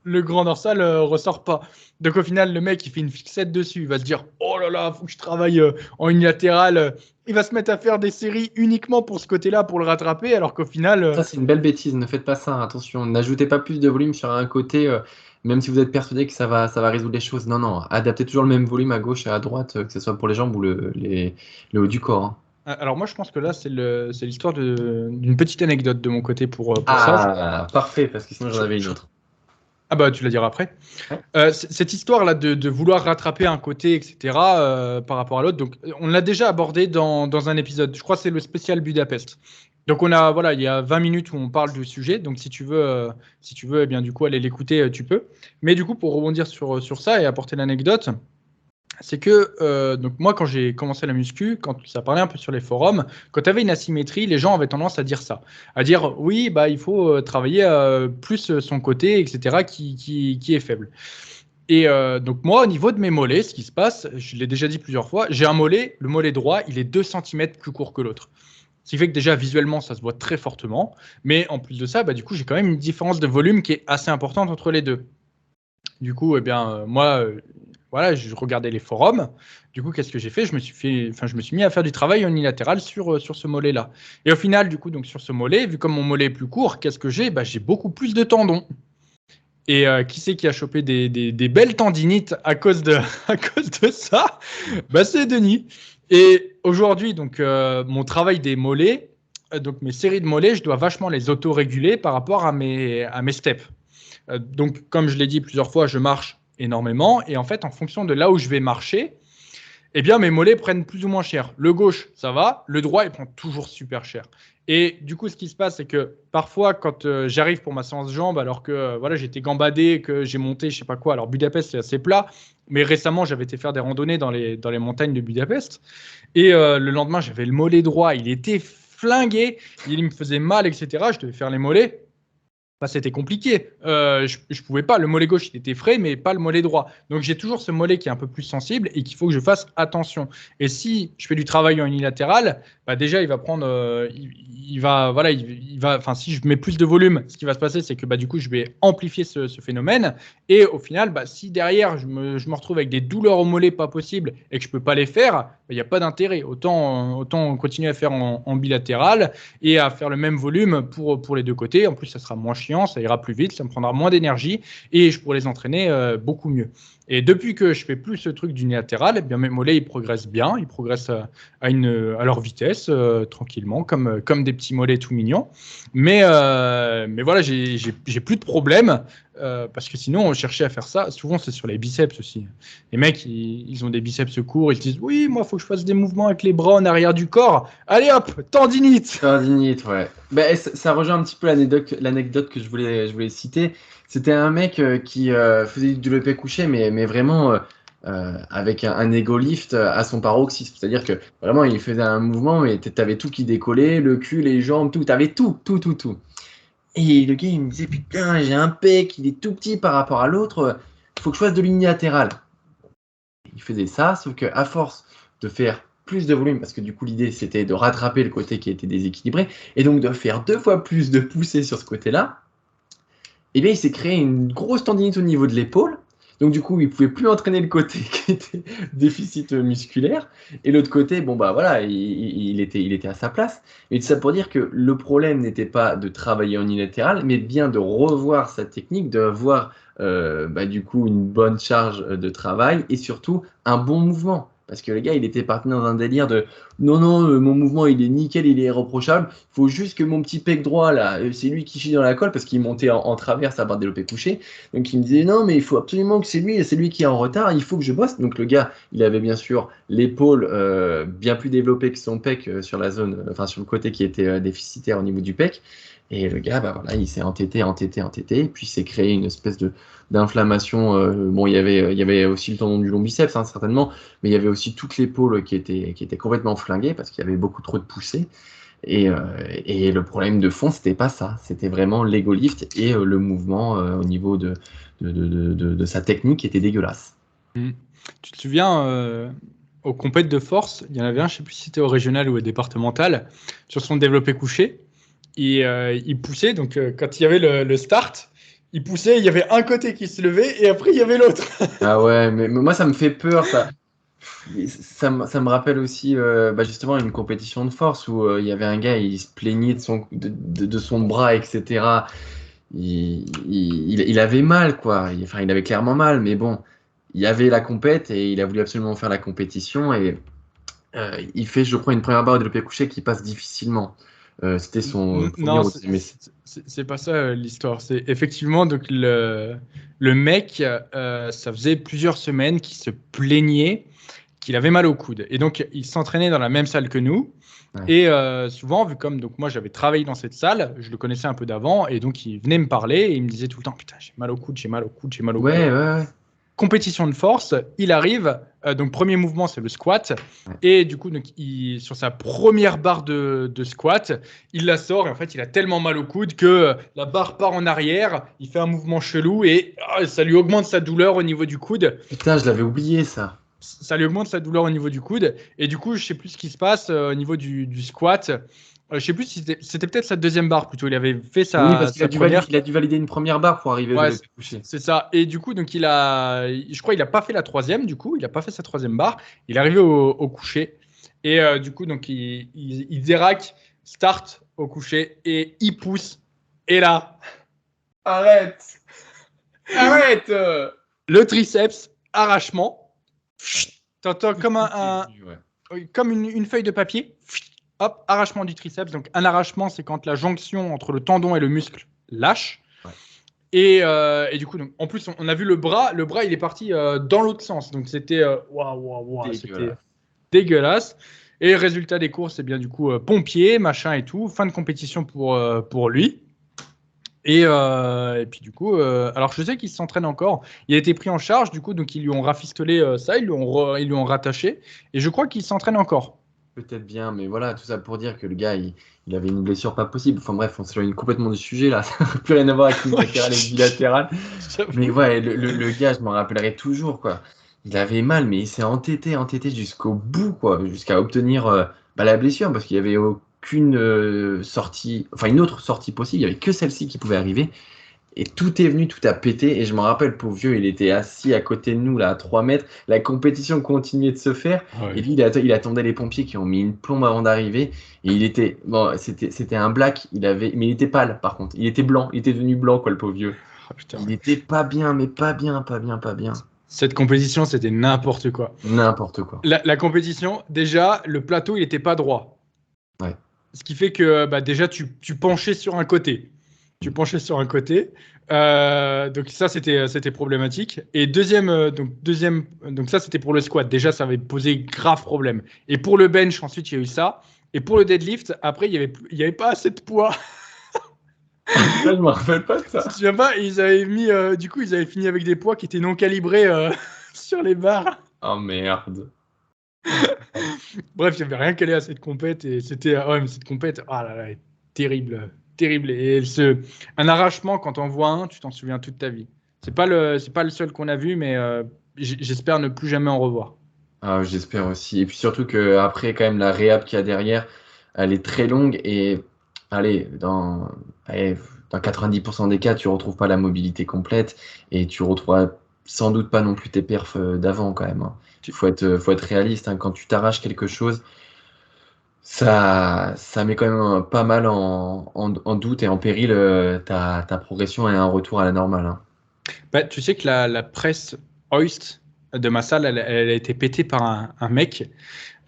le grand dorsal ressort pas. Donc au final, le mec il fait une fixette dessus, il va se dire oh là là, faut que je travaille en unilatéral. Il va se mettre à faire des séries uniquement pour ce côté-là, pour le rattraper, alors qu'au final. Ça c'est une belle bêtise, ne faites pas ça, attention, n'ajoutez pas plus de volume sur un côté, même si vous êtes persuadé que ça va résoudre les choses. Non, adaptez toujours le même volume à gauche et à droite, que ce soit pour les jambes ou le haut du corps. Hein. Alors moi, je pense que là, c'est l'histoire d'une petite anecdote de mon côté pour ça. Ah, parfait, parce que sinon j'en avais une autre. Ah bah tu la diras après. Ouais. Cette histoire-là de vouloir rattraper un côté, etc., par rapport à l'autre, donc on l'a déjà abordé dans un épisode. Je crois que c'est le spécial Budapest. Donc voilà, il y a 20 minutes où on parle du sujet. Donc si tu veux, eh bien du coup aller l'écouter, tu peux. Mais du coup pour rebondir sur ça et apporter l'anecdote, c'est que donc moi quand j'ai commencé la muscu, quand ça parlait un peu sur les forums, quand tu avais une asymétrie, les gens avaient tendance à dire ça, à dire oui bah il faut travailler plus son côté, etc., qui est faible. Et donc moi au niveau de mes mollets, ce qui se passe, je l'ai déjà dit plusieurs fois, j'ai un mollet, le mollet droit, il est 2 centimètres plus court que l'autre. Ce qui fait que déjà visuellement ça se voit très fortement, mais en plus de ça, bah, du coup j'ai quand même une différence de volume qui est assez importante entre les deux. Du coup, eh bien, moi, voilà, je regardais les forums. Du coup, qu'est-ce que j'ai fait? Je me suis mis à faire du travail unilatéral sur ce mollet-là. Et au final, du coup, donc sur ce mollet, vu comme mon mollet est plus court, qu'est-ce que j'ai? Bah, j'ai beaucoup plus de tendons. Et qui c'est qui a chopé des belles tendinites à cause de, à cause de ça? Bah, c'est Denis. Et aujourd'hui, donc, mon travail des mollets, donc mes séries de mollets, je dois vachement les auto-réguler par rapport à mes steps. Donc, comme je l'ai dit plusieurs fois, je marche énormément. Et en fait, en fonction de là où je vais marcher, eh bien, mes mollets prennent plus ou moins cher. Le gauche, ça va. Le droit, il prend toujours super cher. Et du coup, ce qui se passe, c'est que parfois, quand j'arrive pour ma séance jambes, alors que voilà, j'étais gambadé, que j'ai monté, je sais pas quoi. Alors, Budapest, c'est assez plat. Mais récemment, j'avais été faire des randonnées dans les montagnes de Budapest. Et le lendemain, j'avais le mollet droit. Il était flingué. Il me faisait mal, etc. Je devais faire les mollets. Bah, c'était compliqué. Je pouvais pas. Le mollet gauche, il était frais, mais pas le mollet droit. Donc, j'ai toujours ce mollet qui est un peu plus sensible et qu'il faut que je fasse attention. Et si je fais du travail en unilatéral, bah déjà, il va prendre, voilà, enfin, si je mets plus de volume, ce qui va se passer, c'est que bah, du coup, je vais amplifier ce phénomène. Et au final, bah, si derrière, je me retrouve avec des douleurs au mollet pas possible et que je peux pas les faire, bah, il n'y a pas d'intérêt. Autant continuer à faire en bilatéral et à faire le même volume pour les deux côtés. En plus, ça sera moins chiant, ça ira plus vite, ça me prendra moins d'énergie et je pourrai les entraîner beaucoup mieux. Et depuis que je fais plus ce truc d'unilatéral, eh bien mes mollets ils progressent bien, ils progressent à leur vitesse tranquillement, comme des petits mollets tout mignons. Mais voilà, j'ai plus de problèmes parce que sinon on cherchait à faire ça. Souvent c'est sur les biceps aussi. Les mecs ils ont des biceps courts, ils se disent oui moi il faut que je fasse des mouvements avec les bras en arrière du corps. Allez hop, tendinite. Tendinite, ouais. Ben, ça rejoint un petit peu l'anecdote que je voulais citer. C'était un mec qui faisait du développé couché, mais vraiment avec un ego lift à son paroxysme. C'est-à-dire que vraiment, il faisait un mouvement, mais t'avais tout qui décollait, le cul, les jambes, tout. T'avais tout. Et le gars, il me disait, putain, j'ai un pec, il est tout petit par rapport à l'autre, faut que je fasse de l'unilatéral. Il faisait ça, sauf qu'à force de faire plus de volume, parce que du coup l'idée c'était de rattraper le côté qui était déséquilibré, et donc de faire 2 fois plus de poussées sur ce côté-là, et bien il s'est créé une grosse tendinite au niveau de l'épaule, donc du coup il pouvait plus entraîner le côté qui était déficit musculaire, et l'autre côté, bon bah voilà, il était à sa place. Et tout ça pour dire que le problème n'était pas de travailler en unilatéral, mais bien de revoir sa technique, d'avoir du coup une bonne charge de travail et surtout un bon mouvement. Parce que le gars, il était parti dans un délire de non, mon mouvement il est nickel, il est irréprochable. Il faut juste que mon petit pec droit là, c'est lui qui chie dans la colle parce qu'il montait en travers à barre développé couché. Donc il me disait non, mais il faut absolument que c'est lui qui est en retard, il faut que je bosse. Donc le gars, il avait bien sûr l'épaule bien plus développée que son pec sur la zone, sur le côté qui était déficitaire au niveau du pec. Et le gars, bah voilà, il s'est entêté, et puis il s'est créé une espèce d'inflammation. Bon, il y avait aussi le tendon du long biceps, hein, certainement, mais il y avait aussi toute l'épaule qui était complètement flinguée parce qu'il y avait beaucoup trop de poussées. Et le problème de fond, c'était pas ça, c'était vraiment l'ego lift et le mouvement au niveau de sa technique qui était dégueulasse. Tu te souviens, aux compètes de force, il y en avait un, je ne sais plus si c'était au régional ou au départemental, sur son développé couché. Et il poussait, donc quand il y avait le start, il poussait, il y avait un côté qui se levait et après il y avait l'autre. Ah ouais, mais moi ça me fait peur, ça. Ça me rappelle aussi justement une compétition de force où il y avait un gars, il se plaignait de son bras, etc. Il avait mal, quoi. Il avait clairement mal, mais bon, il y avait la compète et il a voulu absolument faire la compétition. Et il fait, je crois, une première barre de développé couché qui passe difficilement. C'était son premier Non, ou deuxième essai. c'est pas ça l'histoire. C'est effectivement donc le mec, ça faisait plusieurs semaines qu'il se plaignait qu'il avait mal au coude. Et donc, il s'entraînait dans la même salle que nous. Ouais. Et souvent, vu comme donc, moi, j'avais travaillé dans cette salle, je le connaissais un peu d'avant. Et donc, il venait me parler et il me disait tout le temps, putain, j'ai mal au coude, j'ai mal au coude, j'ai mal au coude. Ouais. Compétition de force, il arrive. Donc, premier mouvement, c'est le squat. Ouais. Et du coup, donc, sur sa première barre de squat, il la sort. Et en fait, il a tellement mal au coude que la barre part en arrière. Il fait un mouvement chelou et ça lui augmente sa douleur au niveau du coude. Putain, je l'avais oublié, ça. Ça lui augmente sa douleur au niveau du coude. Et du coup, je sais plus ce qui se passe au niveau du squat. Je sais plus si c'était peut-être sa deuxième barre plutôt. Il avait fait sa, Oui, parce qu'il sa première. il a dû valider une première barre pour arriver au Ouais, développé couché. c'est ça. Et du coup, donc je crois qu'il n'a pas fait la troisième. Du coup, il n'a pas fait sa troisième barre. Il est arrivé au coucher. Et du coup, donc il déraque, start au coucher et il pousse. Et là, Arrête! Arrête! le triceps, arrachement. T'entends comme comme une feuille de papier. Hop, arrachement du triceps. Donc, un arrachement, c'est quand la jonction entre le tendon et le muscle lâche. Ouais. Et du coup, donc, en plus, on a vu le bras. Le bras, il est parti dans l'autre sens. Donc, c'était waouh, c'était dégueulasse. Et résultat des courses, c'est bien du coup pompier, machin et tout. Fin de compétition pour lui. Et puis du coup, alors je sais qu'il s'entraîne encore. Il a été pris en charge, du coup, donc ils lui ont rafistolé ça, ils lui ont rattaché. Et je crois qu'il s'entraîne encore. Peut-être bien, mais voilà, tout ça pour dire que le gars, il avait une blessure pas possible. Enfin bref, on s'éloigne complètement du sujet là. Ça n'a plus rien à voir avec unilatéral et bilatéral. Mais ouais, le gars, je m'en rappellerai toujours, quoi. Il avait mal, mais il s'est entêté jusqu'au bout, quoi, jusqu'à obtenir la blessure, parce qu'il n'y avait aucune sortie, enfin une autre sortie possible, il n'y avait que celle-ci qui pouvait arriver. Et tout est venu, tout a pété. Et je me rappelle, pauvre vieux, il était assis à côté de nous, là, à 3 mètres. La compétition continuait de se faire. Ouais. Et lui, il attendait les pompiers qui ont mis une plombe avant d'arriver. Et il était. Bon, c'était un black. Mais il était pâle, par contre. Il était blanc. Il était devenu blanc, quoi, le pauvre vieux. Oh, putain. Il était pas bien, mais pas bien. Cette compétition, c'était n'importe quoi. N'importe quoi. La compétition, déjà, le plateau, il n'était pas droit. Ouais. Ce qui fait que déjà, tu penchais sur un côté. Donc ça, c'était problématique. Et deuxième, donc ça, c'était pour le squat. Déjà, ça avait posé grave problème. Et pour le bench, ensuite, il y a eu ça. Et pour le deadlift, après, il y avait pas assez de poids. Ça, je me rappelle pas de ça. Tu te souviens pas, ils avaient mis, du coup, ils avaient fini avec des poids qui étaient non calibrés sur les barres. Oh merde. Bref, il n'y avait rien calé à cette compète et c'était mais cette compète, ah là là, terrible. Et un arrachement, quand on voit un, tu t'en souviens toute ta vie. C'est pas le seul qu'on a vu, mais j'espère ne plus jamais en revoir. Ah, j'espère aussi. Et puis surtout que après, quand même, la réhab qu'il y a derrière, elle est très longue et allez, dans 90% des cas, tu retrouves pas la mobilité complète et tu retrouveras sans doute pas non plus tes perfs d'avant quand même, hein. Faut être réaliste, hein. Quand tu t'arraches quelque chose, ça met quand même pas mal en doute et en péril ta progression et un retour à la normale, hein. Bah, tu sais que la presse Hoist de ma salle, elle a été pétée par un mec.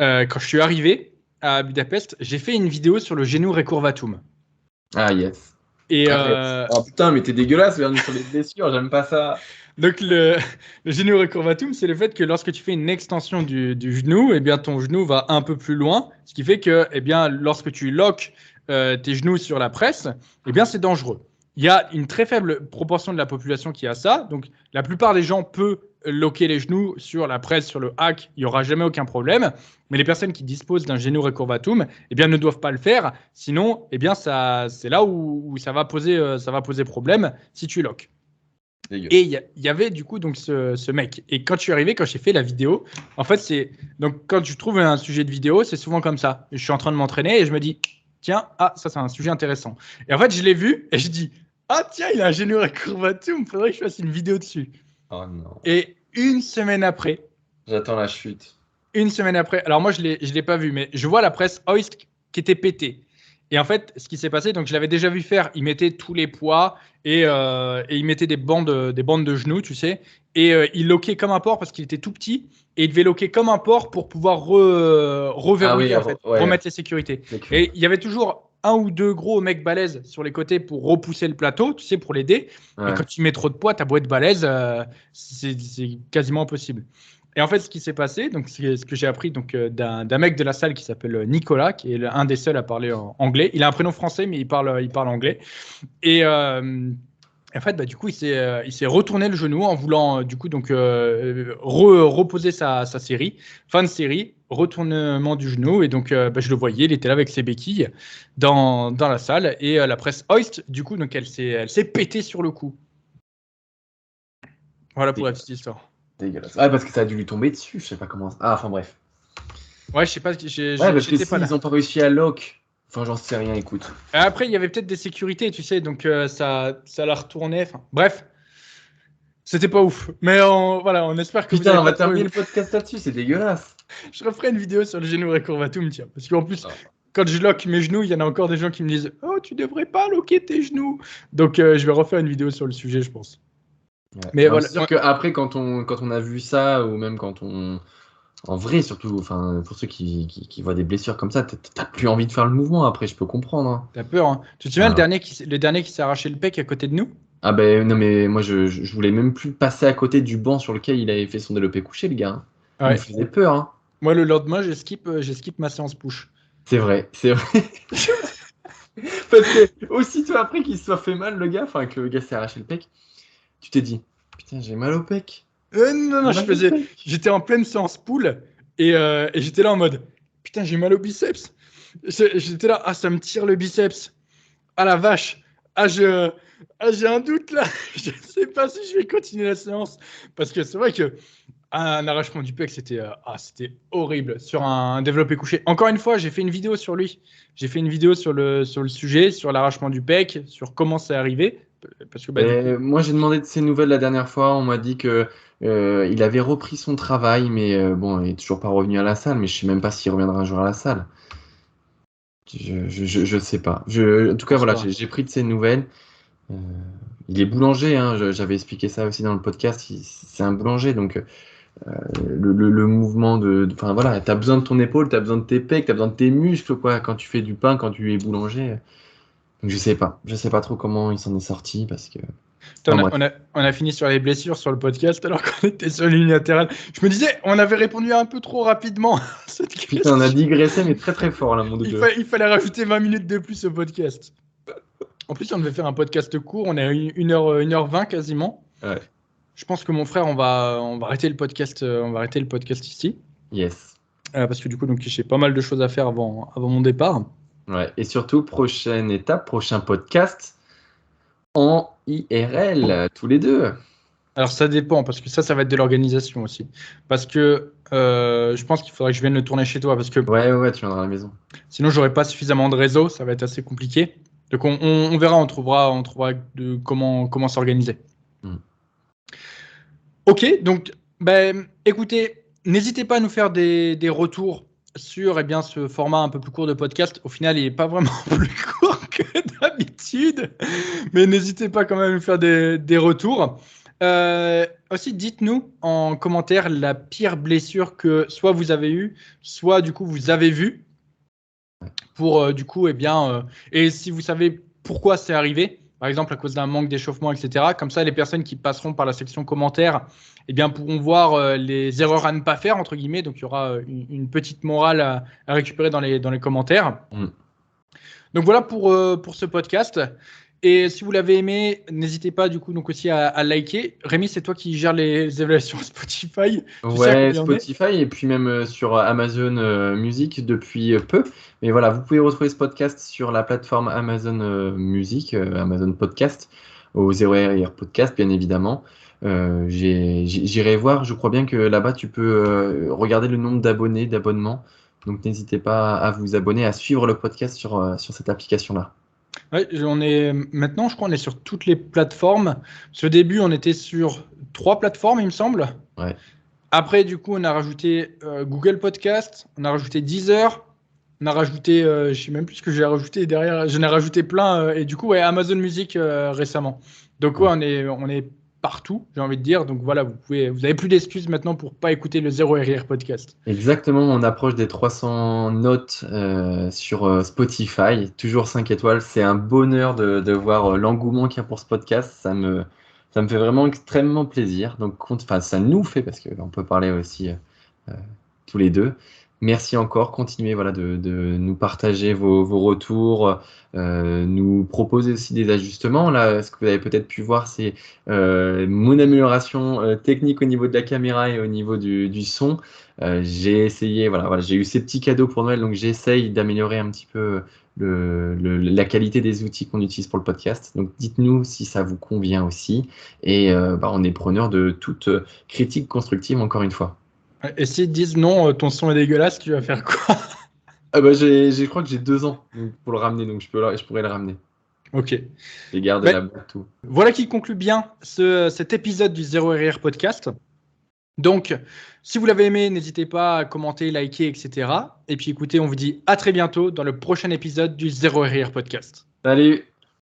Quand je suis arrivé à Budapest, j'ai fait une vidéo sur le genou recurvatum. Ah yes. Et Oh putain, mais t'es dégueulasse, bienvenue sur les blessures, j'aime pas ça. donc le genou recurvatum, c'est le fait que lorsque tu fais une extension du genou, eh bien ton genou va un peu plus loin, ce qui fait que eh bien lorsque tu loques tes genoux sur la presse, eh bien c'est dangereux. Il y a une très faible proportion de la population qui a ça, donc la plupart des gens peuvent loquer les genoux sur la presse, sur le hack, il n'y aura jamais aucun problème. Mais les personnes qui disposent d'un genou recurvatum, eh bien, ne doivent pas le faire. Sinon, eh bien, c'est là où ça va poser problème si tu loques. Et il y avait du coup donc ce mec. Et quand je suis arrivé, quand j'ai fait la vidéo, en fait, donc quand je trouve un sujet de vidéo, c'est souvent comme ça. Je suis en train de m'entraîner et je me dis, tiens, ça c'est un sujet intéressant. Et en fait, je l'ai vu et je dis, ah tiens, il a un genou recurvatum, il faudrait que je fasse une vidéo dessus. Oh non. Et une semaine après, J'attends la chute. alors moi je l'ai pas vu, mais je vois la presse Hoist qui était pétée. Et en fait, ce qui s'est passé, donc je l'avais déjà vu faire, il mettait tous les poids et il mettait des bandes de genoux, tu sais, et il loquait comme un porc parce qu'il était tout petit et il devait loquer comme un porc pour pouvoir reverrouiller, en fait, ouais, remettre les sécurités. Et il y avait toujours un ou deux gros mecs balèzes sur les côtés pour repousser le plateau, tu sais, pour l'aider. ouais. Et quand tu mets trop de poids, t'as beau être balèze, c'est quasiment impossible. Et en fait, ce qui s'est passé, donc c'est ce que j'ai appris donc d'un mec de la salle qui s'appelle Nicolas, qui est un des seuls à parler en anglais. Il a un prénom français, mais il parle anglais. Et en fait, bah, du coup, il s'est retourné le genou en voulant du coup donc reposer sa série, fin de série, retournement du genou. Et donc, bah, je le voyais, il était là avec ses béquilles dans la salle. Et la presse Hoist, du coup, donc elle s'est pétée sur le coup. Voilà pour la petite histoire. Dégueulasse. Ah, parce que ça a dû lui tomber dessus, je sais pas comment. Ah, enfin bref. Ouais, je sais pas, Ouais, parce que j'étais pas là. s'ils ont pas réussi à lock, enfin j'en sais rien, écoute. Après, il y avait peut-être des sécurités, tu sais, donc ça la retournait. Enfin, bref, c'était pas ouf. Mais voilà, on espère que vous Putain, avez on pas va trop terminer aimé. le podcast là-dessus, c'est dégueulasse. Je referai une vidéo sur le genou récurvatum, tiens. Parce qu'en plus, Ah. quand je lock mes genoux, il y en a encore des gens qui me disent « Oh, tu devrais pas locker tes genoux !» Donc, je vais refaire une vidéo sur le sujet, je pense. Ouais. Mais Non, voilà. c'est sûr qu'après, quand on a vu ça, ou même quand on. En vrai, surtout, enfin, pour ceux qui voient des blessures comme ça, t'as plus envie de faire le mouvement après, je peux comprendre. Hein. T'as peur, hein. Tu te souviens Ah. le dernier qui s'est arraché le pec à côté de nous? Ah ben non, mais moi je voulais même plus passer à côté du banc sur lequel il avait fait son développé couché, le gars. Hein. Il me Ouais. faisait peur. Hein. Moi, le lendemain, j'ai skip ma séance push. C'est vrai, c'est vrai. Parce que aussitôt après qu'il se soit fait mal, le gars, enfin que le gars s'est arraché le pec, tu t'es dit, putain, j'ai mal au pec. Non, J'ai mal au pec. j'étais en pleine séance pool et j'étais là en mode putain, j'ai mal au biceps. J'étais là, ah, ça me tire le biceps. Ah la vache, j'ai un doute là. Je ne sais pas si je vais continuer la séance parce que c'est vrai que un arrachement du pec, c'était horrible sur un développé couché. Encore une fois, j'ai fait une vidéo sur lui. J'ai fait une vidéo sur le sujet, sur l'arrachement du pec, sur comment c'est arrivé. Parce que bah, du coup, Moi j'ai demandé de ses nouvelles la dernière fois, on m'a dit que il avait repris son travail, mais bon, il est toujours pas revenu à la salle, mais je sais même pas s'il reviendra un jour à la salle. Je sais pas. En tout cas, voilà, j'ai pris de ses nouvelles. Euh, il est boulanger, hein, j'avais expliqué ça aussi dans le podcast. C'est un boulanger, donc le mouvement enfin voilà, t'as besoin de ton épaule, t'as besoin de tes pecs, t'as besoin de tes muscles, quoi, quand tu fais du pain, quand tu es boulanger. Donc je sais pas trop comment il s'en est sorti parce que. putain, Enfin, bref. on a fini sur les blessures sur le podcast alors qu'on était sur l'unilatéral. Je me disais, on avait répondu un peu trop rapidement à cette Putain, on a question. digressé, mais très très fort là, mon doudou. Il fallait rajouter 20 minutes de plus au podcast. En plus, on devait faire un podcast court. On est à 1h20 quasiment. Ouais. Je pense que mon frère, on va arrêter le podcast. On va arrêter le podcast ici. Yes. Parce que du coup, donc, j'ai pas mal de choses à faire avant mon départ. Ouais. Et surtout, prochaine étape, prochain podcast en IRL, tous les deux. Alors, ça dépend, parce que ça va être de l'organisation aussi. Parce que je pense qu'il faudrait que je vienne le tourner chez toi. Parce que Ouais, tu viendras à la maison. sinon, j'aurai pas suffisamment de réseau. Ça va être assez compliqué. Donc, on verra, on trouvera de comment s'organiser. Ok, donc, ben, écoutez, n'hésitez pas à nous faire des retours sur ce format un peu plus court de podcast. Au final, il n'est pas vraiment plus court que d'habitude, mais n'hésitez pas quand même à nous faire des retours. Aussi, dites-nous en commentaire la pire blessure que soit vous avez eue, soit du coup vous avez vue. Pour du coup, et si vous savez pourquoi c'est arrivé, par exemple à cause d'un manque d'échauffement, etc. Comme ça, les personnes qui passeront par la section commentaires pourront voir les erreurs à ne pas faire, entre guillemets. Donc, il y aura une petite morale à récupérer dans les commentaires. Donc, voilà pour ce podcast. Et si vous l'avez aimé, n'hésitez pas du coup donc aussi à liker. Rémi, c'est toi qui gères les évaluations Spotify. Ouais, Spotify et puis même sur Amazon Music depuis peu. Mais voilà, vous pouvez retrouver ce podcast sur la plateforme Amazon Music, Amazon Podcast, au 0RR Podcast, bien évidemment. J'irai voir, je crois bien que là-bas, tu peux regarder le nombre d'abonnés, d'abonnements. Donc n'hésitez pas à vous abonner, à suivre le podcast sur cette application-là. Ouais, maintenant, je crois, on est sur toutes les plateformes. Au début, on était sur 3 plateformes, il me semble. Ouais. Après, du coup, on a rajouté Google Podcast, on a rajouté Deezer On a rajouté, je sais même plus ce que j'ai rajouté derrière. J'en ai rajouté plein. Et du coup, ouais, Amazon Music récemment. Donc, ouais, on est partout, j'ai envie de dire. Donc, voilà, vous avez plus d'excuses maintenant pour pas écouter le Zéro RR podcast. Exactement, on approche des 300 notes sur Spotify, toujours 5 étoiles. C'est un bonheur de voir l'engouement qu'il y a pour ce podcast. Ça me fait vraiment extrêmement plaisir. Donc, enfin, ça nous fait, parce qu'on peut parler aussi euh, tous les deux. Merci encore. Continuez voilà, de nous partager vos retours, nous proposer aussi des ajustements. Là, ce que vous avez peut-être pu voir, c'est mon amélioration technique au niveau de la caméra et au niveau du son. J'ai essayé, voilà, j'ai eu ces petits cadeaux pour Noël, donc j'essaye d'améliorer un petit peu la qualité des outils qu'on utilise pour le podcast. Donc dites-nous si ça vous convient aussi. Et on est preneur de toute critique constructive, encore une fois. Et s'ils disent non, ton son est dégueulasse, tu vas faire quoi? Ah bah je crois que j'ai 2 ans pour le ramener, donc je pourrais le ramener. Ok. Les gardes de Ben, la boîte, tout. voilà qui conclut bien cet épisode du Zéro RR podcast. Donc, si vous l'avez aimé, n'hésitez pas à commenter, liker, etc. Et puis écoutez, on vous dit à très bientôt dans le prochain épisode du Zéro RR podcast. Salut!